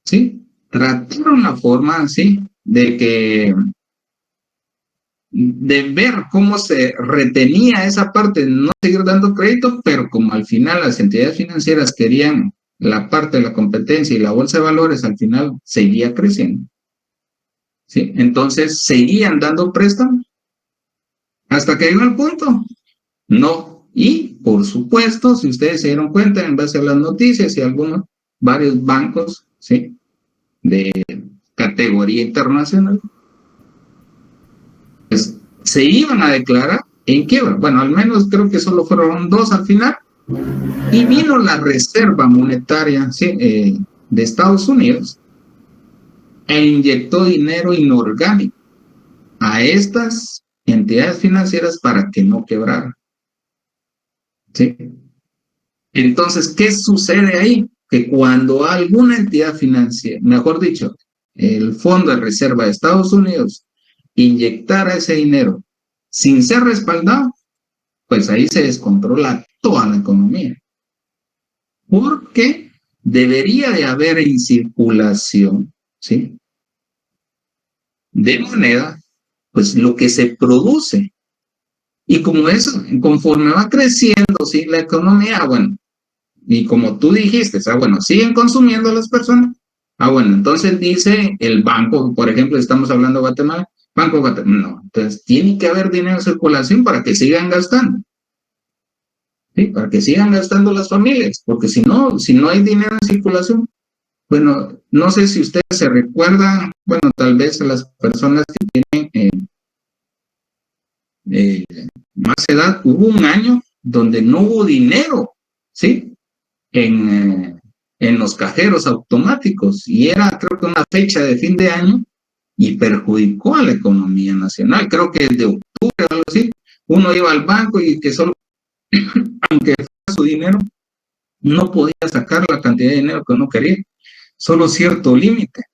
¿sí? Trataron la forma, ¿sí? De ver cómo se retenía esa parte, no seguir dando crédito, pero como al final las entidades financieras querían la parte de la competencia y la bolsa de valores, al final seguía creciendo, ¿sí? Entonces seguían dando préstamos hasta que llegó el punto. No. Y, por supuesto, si ustedes se dieron cuenta, en base a las noticias y varios bancos, ¿sí? De categoría internacional, pues se iban a declarar en quiebra. Bueno, al menos creo que solo fueron 2 al final. Y vino la Reserva Monetaria, ¿sí? De Estados Unidos e inyectó dinero inorgánico a estas entidades financieras para que no quebraran, ¿sí? Entonces, ¿qué sucede ahí? Que cuando alguna entidad financiera, mejor dicho, el Fondo de Reserva de Estados Unidos, inyectara ese dinero sin ser respaldado, pues ahí se descontrola toda la economía. Porque debería de haber en circulación, ¿sí? De moneda, pues lo que se produce. Y como eso, conforme va creciendo, ¿sí? La economía, bueno, y como tú dijiste, bueno, siguen consumiendo las personas. Bueno, entonces dice el banco, por ejemplo, estamos hablando de Guatemala, Banco de Guatemala, no, entonces tiene que haber dinero en circulación para que sigan gastando, ¿sí? Para que sigan gastando las familias, porque si no hay dinero en circulación, bueno, no sé si ustedes se recuerdan, bueno, tal vez a las personas que tienen más edad, hubo un año donde no hubo dinero, ¿sí? En los cajeros automáticos, y era creo que una fecha de fin de año y perjudicó a la economía nacional. Creo que de octubre o algo así, uno iba al banco y que solo, aunque fuera su dinero, no podía sacar la cantidad de dinero que uno quería, solo cierto límite.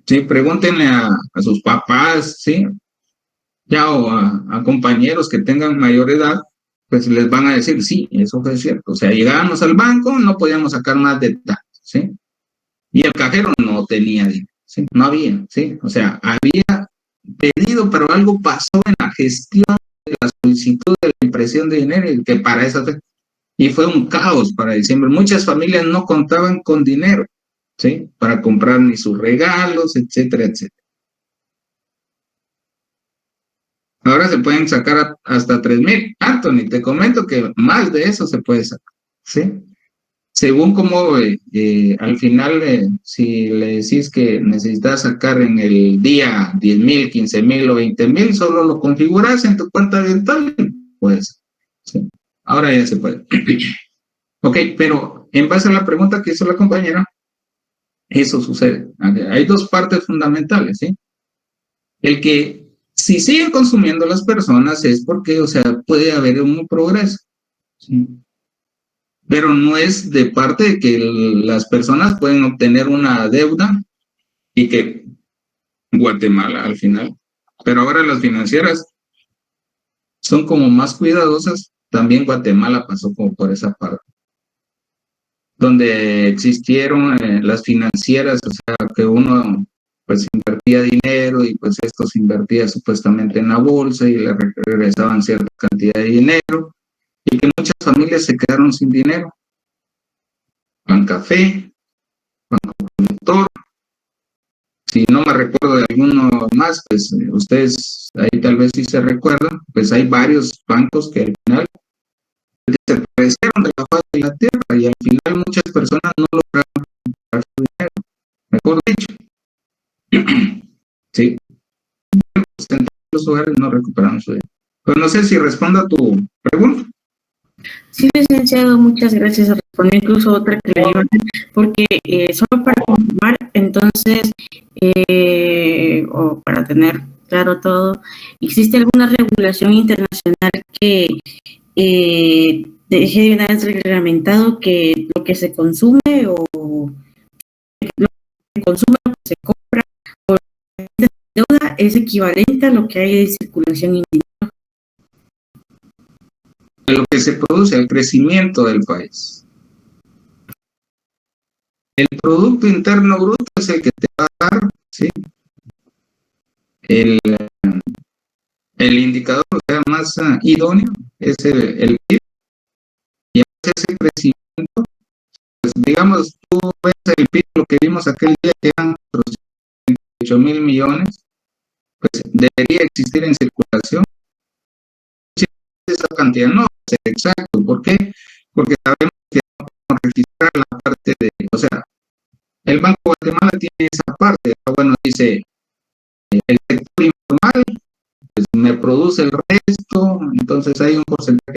Sí, pregúntenle a sus papás, ¿sí? Ya, o a compañeros que tengan mayor edad, pues les van a decir, sí, eso fue cierto. O sea, llegábamos al banco, no podíamos sacar más de tanto, ¿sí? Y el cajero no tenía dinero, ¿sí? No había, ¿sí? O sea, había pedido, pero algo pasó en la gestión de la solicitud de la impresión de dinero, y que para eso, y fue un caos para diciembre. Muchas familias no contaban con dinero, ¿sí? Para comprar ni sus regalos, etcétera, etcétera. Ahora se pueden sacar hasta 3,000. Anthony, te comento que más de eso se puede sacar, ¿sí? Según como al final, si le decís que necesitas sacar en el día 10,000, 15,000 o 20,000, solo lo configuras en tu cuenta virtual, pues, ¿sí? Ahora ya se puede. Ok, pero en base a la pregunta que hizo la compañera, eso sucede. Hay 2 partes fundamentales, ¿sí? El que si siguen consumiendo las personas es porque, o sea, puede haber un progreso, ¿sí? Pero no es de parte de que las personas pueden obtener una deuda y que Guatemala al final. Pero ahora las financieras son como más cuidadosas. También Guatemala pasó como por esa parte. donde existieron las financieras, o sea, que uno pues invertía dinero y pues esto se invertía supuestamente en la bolsa y le regresaban cierta cantidad de dinero y que muchas familias se quedaron sin dinero. Bancafé, Banco Productor, si no me recuerdo de alguno más, pues ustedes ahí tal vez sí se recuerdan, pues hay varios bancos que al final desaparecieron de la faz de la tierra y al final muchas personas no lograron recuperar su dinero, mejor dicho. Sí, pues en los lugares no recuperaron su dinero. Pero no sé si respondo a tu pregunta. Sí, licenciado, muchas gracias. Respondió incluso otra que le iba a hacer, porque solo para confirmar, entonces, o para tener claro todo, ¿existe alguna regulación internacional que deje de una vez reglamentado que lo que se consume o lo que se consume, lo que se compra o lo que se deuda es equivalente a lo que hay de circulación interna? De lo que se produce, el crecimiento del país. El Producto Interno Bruto es el que te va a dar, ¿sí? El indicador, o sea, más idóneo es el PIB, y ese crecimiento, pues digamos, tú ves el PIB, lo que vimos aquel día que eran 8,000 millones, pues debería existir en circulación esa cantidad, no es exacto. ¿Por qué? Porque sabemos que no podemos registrar la parte de, o sea, el Banco de Guatemala tiene esa parte, bueno, dice, el sector informal, pues me produce el resto, entonces hay un porcentaje.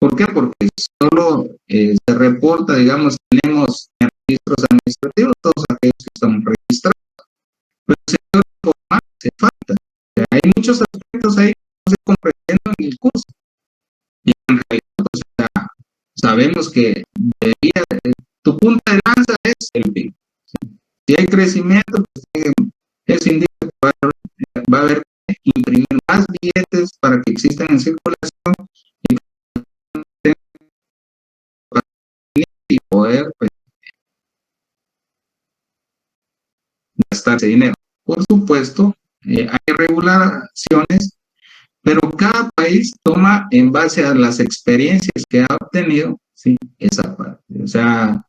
¿Por qué? Porque solo se reporta, digamos, tenemos en registros administrativos todos aquellos que están registrados. Pero el sector informal hace falta. O sea, hay muchos aspectos ahí que no se comprenden en el curso. Y en realidad, o sea, sabemos que debería, tu punta de lanza es el PIB. Si hay crecimiento, pues eso indica que va a haber que imprimir más billetes para que existan en circulación y poder pues, gastar ese dinero. Por supuesto, hay regulaciones, pero cada país toma en base a las experiencias que ha obtenido, sí, esa parte. O sea,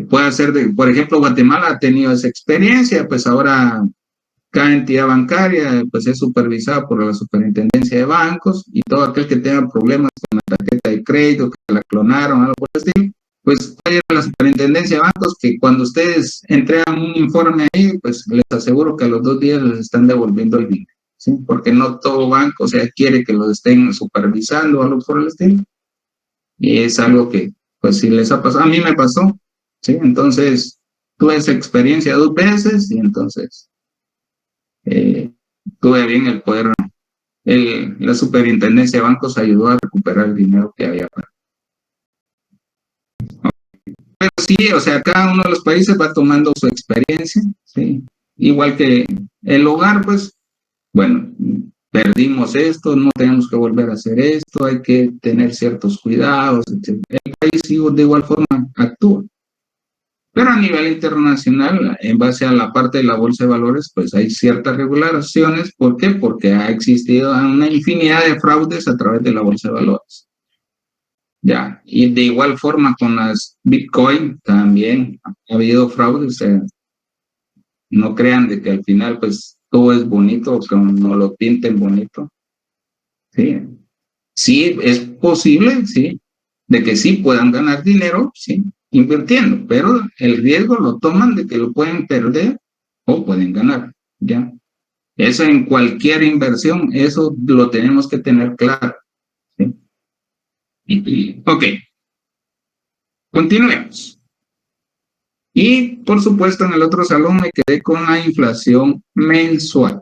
puede ser, por ejemplo, Guatemala ha tenido esa experiencia, pues ahora cada entidad bancaria pues es supervisada por la Superintendencia de Bancos y todo aquel que tenga problemas con la tarjeta de crédito, que la clonaron, algo por el estilo, pues puede ir a la Superintendencia de Bancos, que cuando ustedes entregan un informe ahí, pues les aseguro que a los 2 días les están devolviendo el dinero, ¿sí? Porque no todo banco, o sea, quiere que lo estén supervisando o algo por el estilo. Y es algo que, pues si les ha pasado, a mí me pasó, ¿sí? Entonces, tuve esa experiencia 2 veces y entonces tuve bien el poder, la superintendencia de bancos ayudó a recuperar el dinero que había. Pero sí, o sea, cada uno de los países va tomando su experiencia, ¿sí? Igual que el hogar, pues, bueno, perdimos esto, no tenemos que volver a hacer esto, hay que tener ciertos cuidados, etc. El país de igual forma actúa. Pero a nivel internacional, en base a la parte de la bolsa de valores, pues hay ciertas regulaciones. ¿Por qué? Porque ha existido una infinidad de fraudes a través de la bolsa de valores. Ya, y de igual forma con las Bitcoin también ha habido fraudes. O sea, no crean de que al final pues todo es bonito o que no lo pinten bonito. Sí, sí es posible, sí, de que sí puedan ganar dinero, sí, invirtiendo, pero el riesgo lo toman de que lo pueden perder o pueden ganar, ¿ya? Eso en cualquier inversión, eso lo tenemos que tener claro, ¿sí? Ok, continuemos. Y, por supuesto, en el otro salón me quedé con la inflación mensual.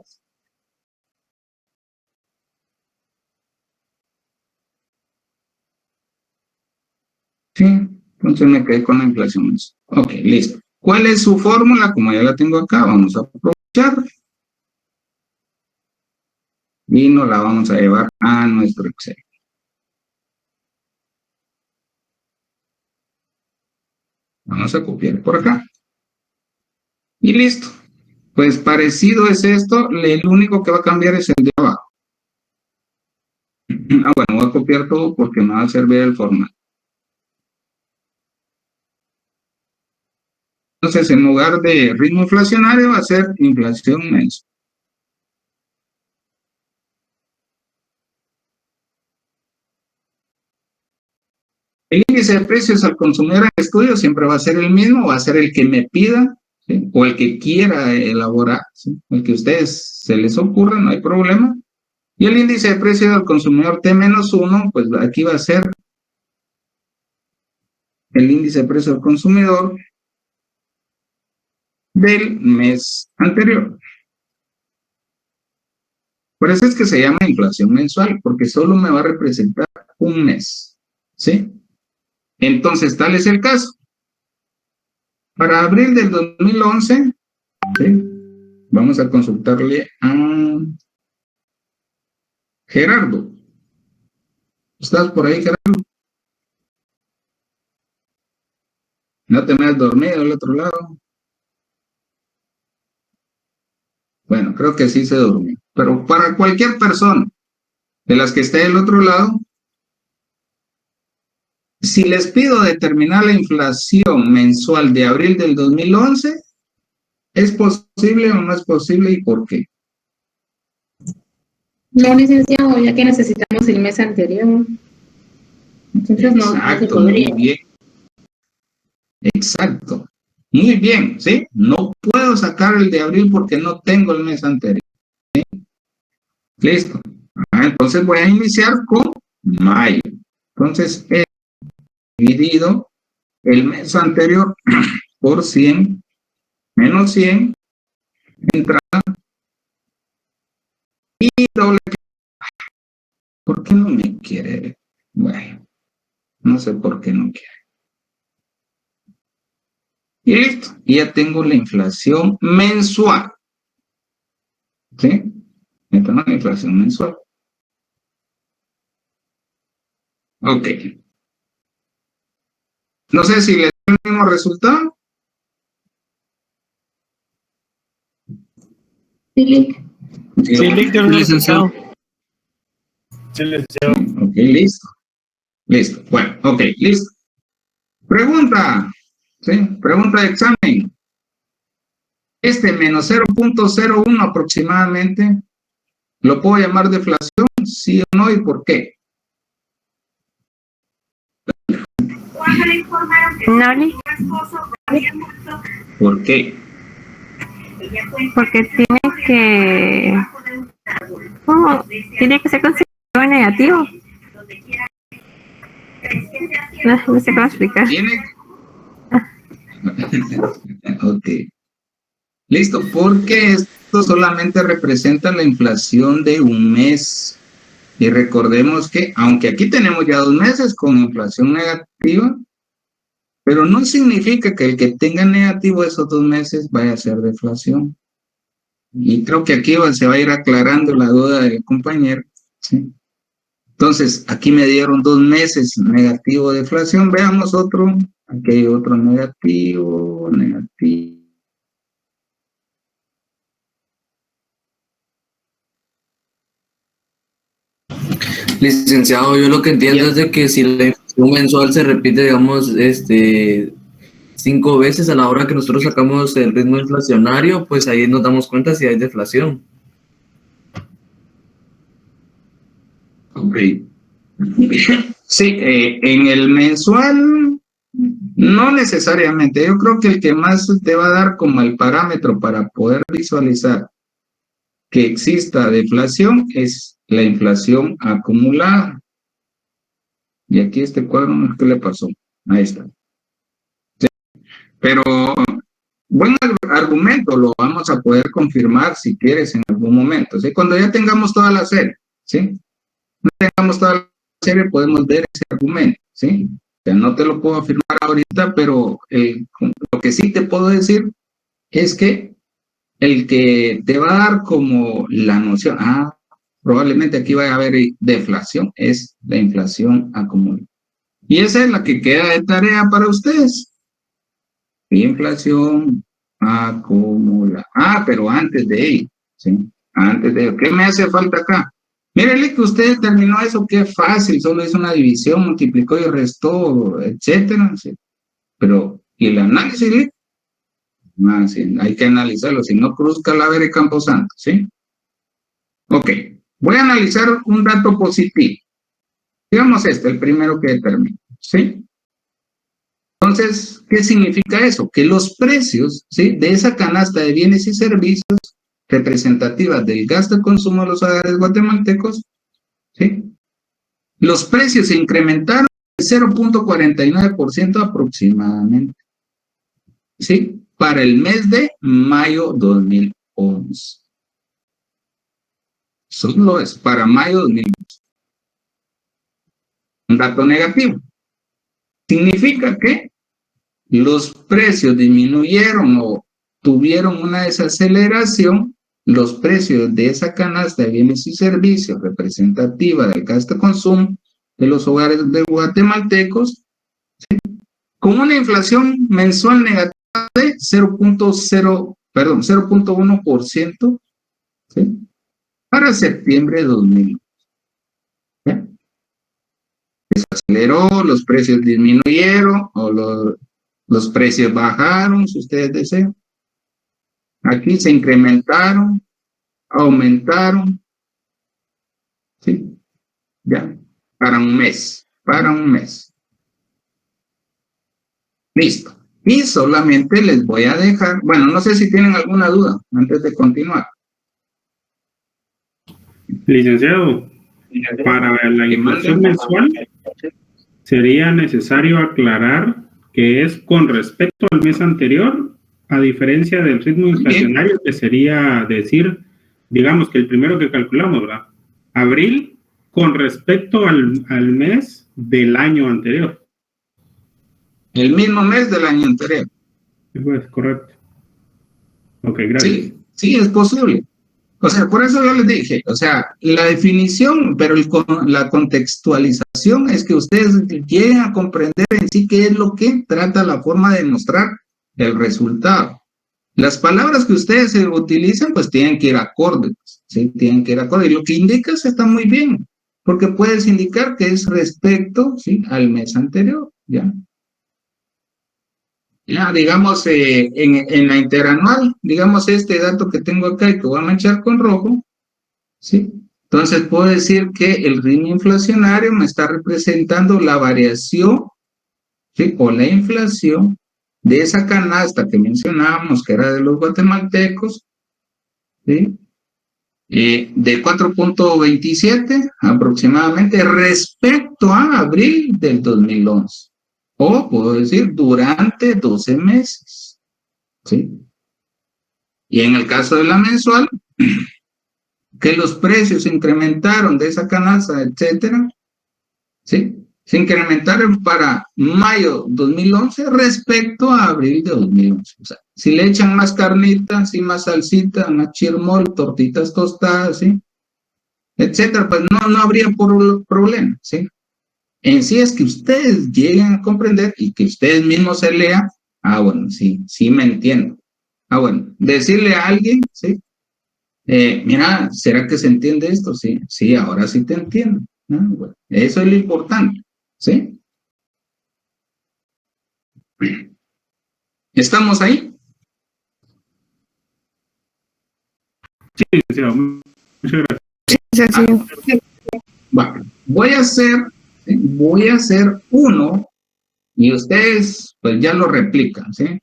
Sí, entonces me quedé con la inflación mensual. Ok, listo. ¿Cuál es su fórmula? Como ya la tengo acá, vamos a aprovechar y nos la vamos a llevar a nuestro Excel. Vamos a copiar por acá. Y listo. Pues parecido es esto, el único que va a cambiar es el de abajo. Bueno, voy a copiar todo porque me va a servir el formato. Entonces, en lugar de ritmo inflacionario, va a ser inflación mensual. El índice de precios al consumidor en estudio siempre va a ser el mismo, va a ser el que me pida, ¿sí? O el que quiera elaborar, ¿sí? El que a ustedes se les ocurra, no hay problema. Y el índice de precios al consumidor T-1, pues aquí va a ser el índice de precio al consumidor del mes anterior. Por eso es que se llama inflación mensual, porque solo me va a representar un mes, ¿sí? Entonces, tal es el caso. Para abril del 2011, ¿sí? Vamos a consultarle a Gerardo. ¿Estás por ahí, Gerardo? No te me has dormido al otro lado. Bueno, creo que sí se durmió. Pero para cualquier persona de las que esté del otro lado, si les pido determinar la inflación mensual de abril del 2011, ¿es posible o no es posible y por qué? No, licenciado, ya que necesitamos el mes anterior. Entonces no se podría. Muy bien. Exacto. Muy bien, ¿sí? No puedo sacar el de abril porque no tengo el mes anterior. ¿Sí? Listo. Entonces voy a iniciar con mayo. Entonces he dividido el mes anterior por 100 menos 100, entrada y doble. ¿Por qué no me quiere? Bueno, no sé por qué no quiere. Y listo, y ya tengo la inflación mensual. ¿Sí? Ya tengo la inflación mensual. Ok. No sé si le da el mismo resultado. Sí, Lic. Sí, Lic, del resultado. Sí, licenciado. Ok, listo. Listo. Bueno, ok, listo. Pregunta. ¿Sí? Pregunta de examen. Este menos 0.01 aproximadamente, ¿lo puedo llamar deflación? ¿Sí o no? ¿Y por qué? ¿Noli? ¿Por qué? Porque tiene que ser considerado negativo. No sé cómo explicar. ¿Tiene? Ok. Listo, porque esto solamente representa la inflación de un mes. Y recordemos que, aunque aquí tenemos ya 2 meses con inflación negativa, pero no significa que el que tenga negativo esos 2 meses vaya a ser deflación. Y creo que aquí se va a ir aclarando la duda del compañero, ¿sí? Entonces, aquí me dieron 2 meses negativo de deflación. Veamos otro. Aquí hay otro negativo, negativo. Licenciado, yo lo que entiendo es de que si la inflación mensual se repite, digamos, 5 veces a la hora que nosotros sacamos el ritmo inflacionario, pues ahí nos damos cuenta si hay deflación. Ok. Sí, en el mensual, no necesariamente. Yo creo que el que más te va a dar como el parámetro para poder visualizar que exista deflación es la inflación acumulada. Y aquí este cuadro, ¿qué le pasó? Ahí está. Sí. Pero buen argumento, lo vamos a poder confirmar si quieres en algún momento, ¿sí? Cuando ya tengamos toda la serie, ¿sí? No tengamos toda la serie, podemos ver ese argumento, ¿sí? O sea, no te lo puedo afirmar ahorita, pero lo que sí te puedo decir es que el que te va a dar como la noción, probablemente aquí va a haber deflación, es la inflación acumulada. Y esa es la que queda de tarea para ustedes. inflación acumulada. Pero antes de ello, ¿sí? Antes de ello. ¿Qué me hace falta acá? Mírenle que usted terminó eso, qué fácil, solo hizo una división, multiplicó y restó, etcétera, ¿sí? Pero, ¿y el análisis, Lick? Sí, hay que analizarlo, si no Cruz Calavera y Camposanto, ¿sí? Ok, voy a analizar un dato positivo. Digamos el primero que determino, ¿sí? Entonces, ¿qué significa eso? Que los precios, ¿sí?, de esa canasta de bienes y servicios representativas del gasto de consumo de los hogares guatemaltecos, ¿sí?, los precios se incrementaron de 0.49% aproximadamente, ¿sí?, para el mes de mayo 2011. Solo es para mayo 2011. Un dato negativo. Significa que los precios disminuyeron o tuvieron una desaceleración, los precios de esa canasta de bienes y servicios representativa del gasto de consumo de los hogares de guatemaltecos, ¿sí?, con una inflación mensual negativa de 0.1%, ¿sí?, para septiembre de 2000. ¿Ya? Se aceleró, los precios disminuyeron o los precios bajaron, si ustedes desean. Aquí se incrementaron, aumentaron, ¿sí? Ya, para un mes. Listo. Y solamente les voy a dejar, bueno, no sé si tienen alguna duda antes de continuar. Licenciado, para la inflación mensual sería necesario aclarar que es con respecto al mes anterior, a diferencia del ritmo inflacionario, que sería decir, digamos que el primero que calculamos, ¿verdad? Abril con respecto al mes del año anterior. El mismo mes del año anterior. Pues correcto. Ok, gracias. Sí, es posible. O sea, por eso yo les dije, o sea, la definición, pero la contextualización es que ustedes lleguen a comprender en sí qué es lo que trata la forma de mostrar el resultado. Las palabras que ustedes utilizan, pues tienen que ir acordes, ¿sí? Tienen que ir acordes. Y lo que indicas está muy bien, porque puedes indicar que es respecto, ¿sí?, al mes anterior, ¿ya? Ya, digamos, en la interanual, digamos este dato que tengo acá y que voy a manchar con rojo, ¿sí? Entonces puedo decir que el ritmo inflacionario me está representando la variación, ¿sí?, o la inflación de esa canasta que mencionábamos, que era de los guatemaltecos, ¿sí?, de 4.27 aproximadamente respecto a abril del 2011. O puedo decir durante 12 meses, ¿sí? Y en el caso de la mensual, que los precios se incrementaron de esa canasta, etcétera, ¿sí?, se incrementaron para mayo 2011 respecto a abril de 2011. O sea, si le echan más carnitas, ¿sí?, más salsita, más chirmol, tortitas tostadas, ¿sí?, etcétera, pues no habría problema, ¿sí? En sí es que ustedes lleguen a comprender y que ustedes mismos se lean, bueno, sí me entiendo. Bueno, decirle a alguien, ¿sí?, mira, ¿será que se entiende esto? Sí, ahora sí te entiendo. Bueno, eso es lo importante, ¿sí? ¿Estamos ahí? Sí, licenciado. Muchas gracias. Bueno, voy a hacer uno y ustedes pues ya lo replican, ¿sí?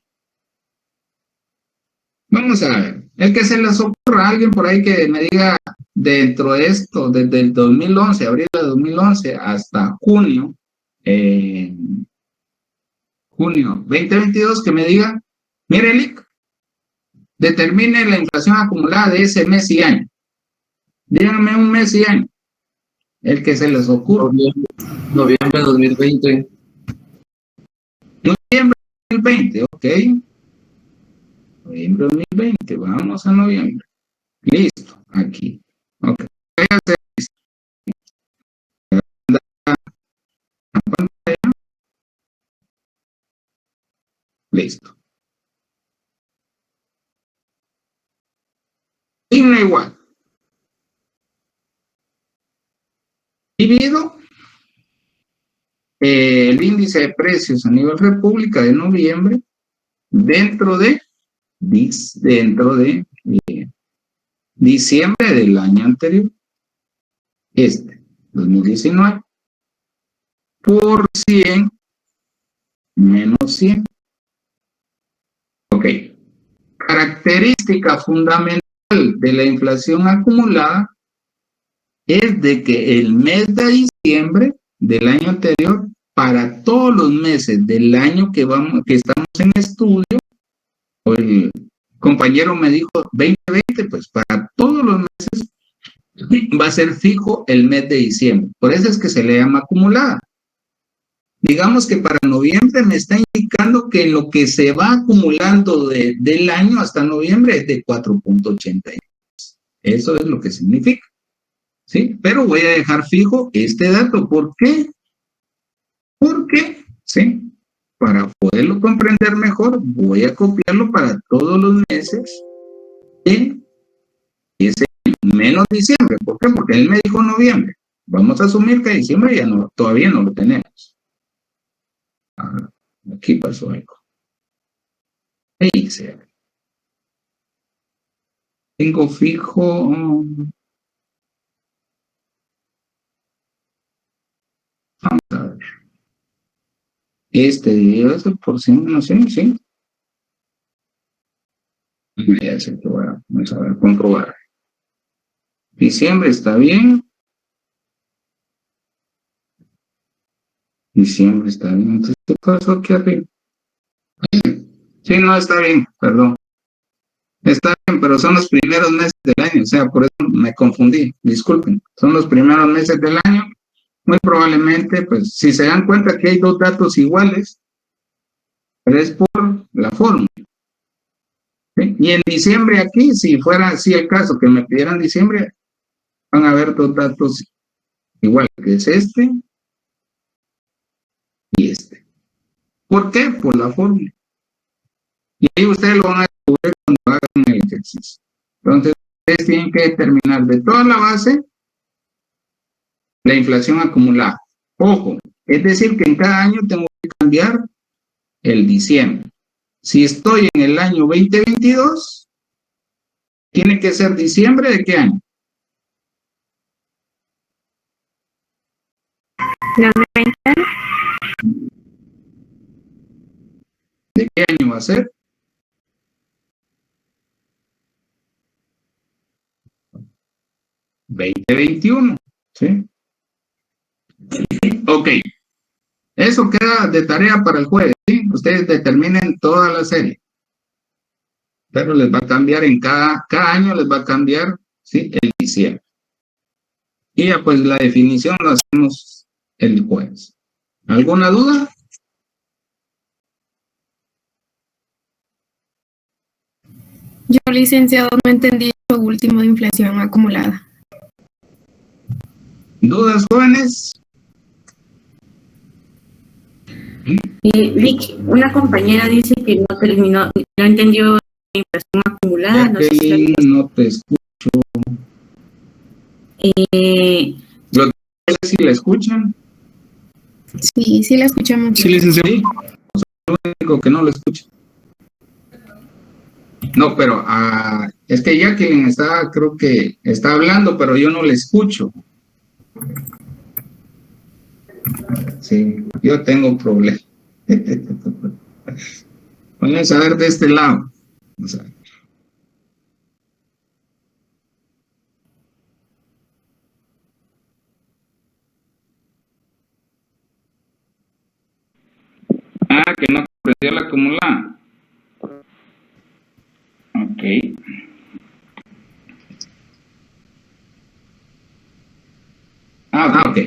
Vamos a ver, el que se les ocurra a alguien por ahí que me diga dentro de esto, desde el 2011, abril de 2011 hasta junio 2022, que me diga, mire, Lick, determine la inflación acumulada de ese mes y año. Díganme un mes y año, el que se les ocurra. Noviembre 2020. Noviembre 2020, ok. Noviembre 2020, vamos a noviembre. Listo, aquí. Ok. Voy a hacer esto. Listo. signo igual, divido el índice de precios a nivel república de noviembre dentro de diciembre del año anterior, 2019, por 100 menos 100. Ok. Característica fundamental de la inflación acumulada es de que el mes de diciembre del año anterior, para todos los meses del año que estamos en estudio, o el compañero me dijo 2020, pues para todos los meses va a ser fijo el mes de diciembre. Por eso es que se le llama acumulada. Digamos que para noviembre me está indicando que lo que se va acumulando del año hasta noviembre es de 4.82. Eso es lo que significa. ¿Sí? Pero voy a dejar fijo este dato. ¿Por qué? Porque, ¿sí? Para poderlo comprender mejor, voy a copiarlo para todos los meses de ese año, menos diciembre. ¿Por qué? Porque él me dijo noviembre. Vamos a asumir que diciembre todavía no lo tenemos. Aquí pasó algo. Ahí se tengo fijo. Vamos a ver. Dividido eso por 100 menos 100, ¿sí? Ya sé que vamos a ver, comprobar. Diciembre está bien. Diciembre está bien. Entonces, ¿qué pasó aquí arriba? Sí, no, está bien, perdón. Está bien, pero son los primeros meses del año, o sea, por eso me confundí, disculpen. Son los primeros meses del año. Muy probablemente, pues, si se dan cuenta que hay dos datos iguales, pero es por la fórmula. ¿Sí? Y en diciembre aquí, si fuera así el caso, que me pidieran diciembre, van a haber dos datos iguales, que es este y este. ¿Por qué? Por la fórmula. Y ahí ustedes lo van a descubrir cuando hagan el ejercicio. Entonces, ustedes tienen que determinar de toda la base la inflación acumulada. Ojo, es decir, que en cada año tengo que cambiar el diciembre. Si estoy en el año 2022, tiene que ser diciembre de qué año? 2020. ¿De qué año va a ser? ¿2021? ¿Sí? Ok. Eso queda de tarea para el jueves, ¿sí? Ustedes determinen toda la serie. Pero les va a cambiar en cada año, les va a cambiar, ¿sí? El diciembre. Y ya pues la definición lo hacemos el jueves. ¿Alguna duda? Yo, licenciado, no entendí lo último de inflación acumulada. ¿Dudas, jóvenes? Vicky, una compañera dice que no terminó, no entendió la inflación acumulada. No sé si no te escucho. No sé si la escuchan. Sí, sí la escuchamos. Sí, licenciado. Sí, o sea, lo único que no lo escucho. No, pero es que Jacqueline creo que está hablando, pero yo no le escucho. Sí, yo tengo problemas. Vamos a ver de este lado. Vamos a ver. Que no comprendió la acumulada. Ok. Ok.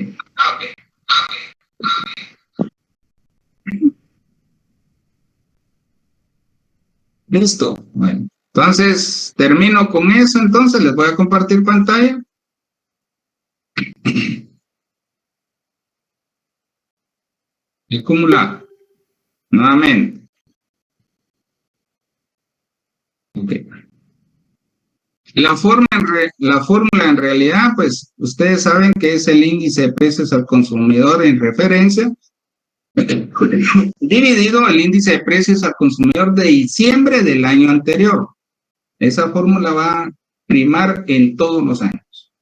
Listo. Bueno, entonces termino con eso. Entonces les voy a compartir pantalla. Acumulado. Nuevamente. Ok. La fórmula en realidad, pues ustedes saben que es el índice de precios al consumidor en referencia, dividido el índice de precios al consumidor de diciembre del año anterior. Esa fórmula va a primar en todos los años.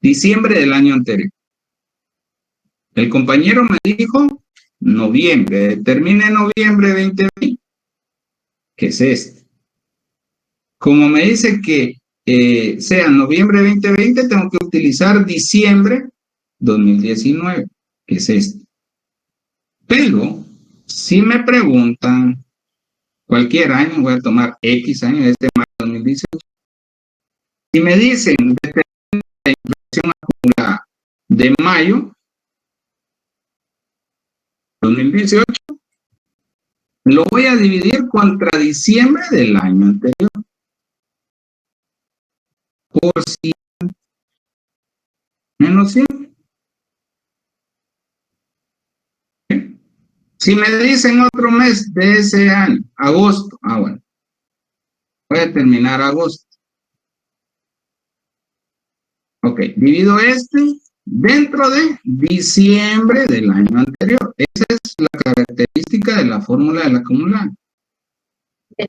Diciembre del año anterior. El compañero me dijo noviembre, determine noviembre 2020, que es este. Como me dice que sea noviembre 2020, tengo que utilizar diciembre 2019, que es este. Pero, si me preguntan, cualquier año, voy a tomar X año, este mayo 2018. Si me dicen, determina la inflación acumulada de mayo 2018, lo voy a dividir contra diciembre del año anterior. Por 100 menos 100. Si me dicen otro mes de ese año, agosto, bueno, voy a terminar agosto. Ok, divido este dentro de diciembre del año anterior. Esa es la característica de la fórmula del acumulado.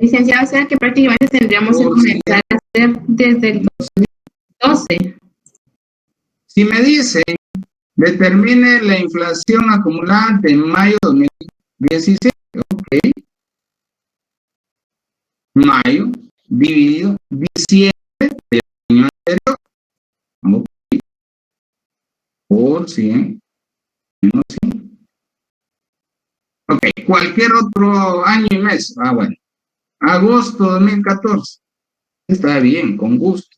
Licenciado, o sea que prácticamente tendríamos que comenzar a hacer desde el 2012. Si me dicen, determine la inflación acumulada de mayo 2016, ok. Mayo dividido diciembre del año anterior. Ok. Por 100 menos 100. Ok, cualquier otro año y mes. Bueno. Agosto 2014. Está bien, con gusto.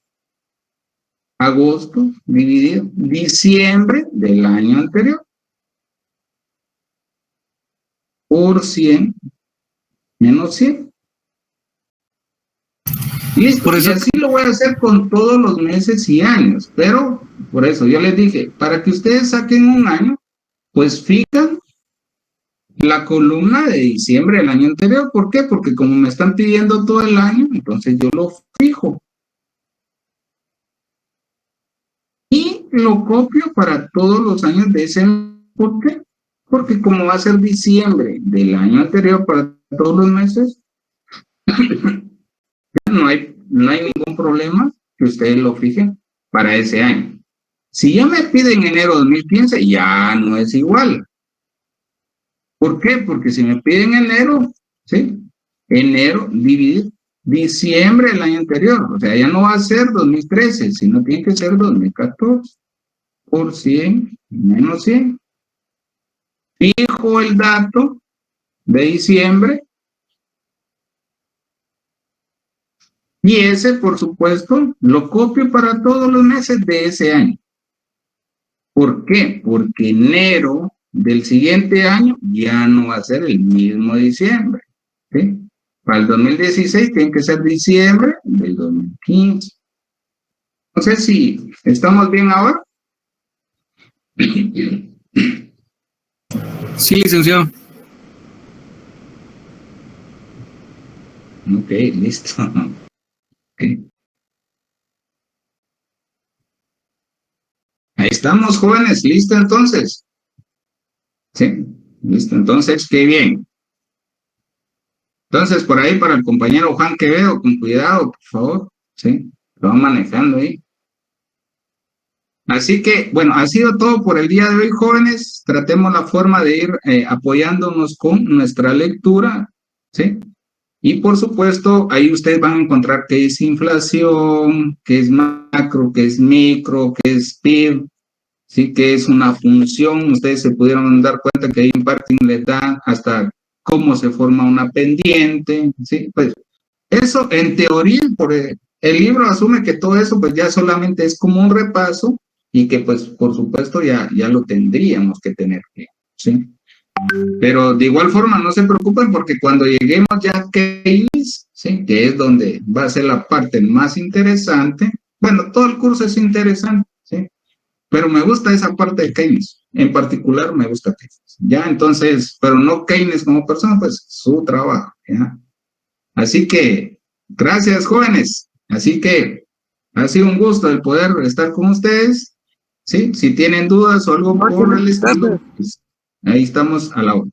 Agosto dividido diciembre del año anterior por 100 menos 100. Listo, por eso, y así lo voy a hacer con todos los meses y años, pero por eso yo les dije, para que ustedes saquen un año, pues fijan la columna de diciembre del año anterior. ¿Por qué? Porque como me están pidiendo todo el año, entonces yo lo fijo. Y lo copio para todos los años de ese año. ¿Por qué? Porque como va a ser diciembre del año anterior para todos los meses, no hay ningún problema que ustedes lo fijen para ese año. Si ya me piden enero 2015, ya no es igual. ¿Por qué? Porque si me piden enero, ¿sí? Enero dividir diciembre del año anterior. O sea, ya no va a ser 2013, sino tiene que ser 2014. Por 100 menos 100. Fijo el dato de diciembre. Y ese, por supuesto, lo copio para todos los meses de ese año. ¿Por qué? Porque enero del siguiente año ya no va a ser el mismo diciembre. ¿Sí? Para el 2016 tiene que ser diciembre del 2015. No sé si estamos bien ahora. Sí, licenciado. Ok, listo. Okay. Ahí estamos, jóvenes. ¿Listo entonces? Sí, listo. Entonces, qué bien. Entonces, por ahí para el compañero Juan Quevedo, con cuidado, por favor. Sí, lo van manejando ahí. Así que, bueno, ha sido todo por el día de hoy, jóvenes. Tratemos la forma de ir apoyándonos con nuestra lectura, ¿sí? Y por supuesto, ahí ustedes van a encontrar qué es inflación, qué es macro, qué es micro, qué es PIB, ¿sí? Qué es una función. Ustedes se pudieron dar cuenta que ahí en Parting les da hasta cómo se forma una pendiente, ¿sí? Pues eso en teoría, el libro asume que todo eso pues ya solamente es como un repaso y que pues por supuesto ya lo tendríamos que tener, ¿sí? Pero de igual forma no se preocupen porque cuando lleguemos ya a Keynes, ¿sí? Que es donde va a ser la parte más interesante. Bueno, todo el curso es interesante, ¿sí? Pero me gusta esa parte de Keynes. En particular me gusta Keynes. Ya, entonces, pero no Keynes como persona, pues su trabajo, ¿ya? Así que, gracias, jóvenes. Así que ha sido un gusto el poder estar con ustedes. ¿Sí? Si tienen dudas o algo por el estilo, pues ahí estamos a la hora.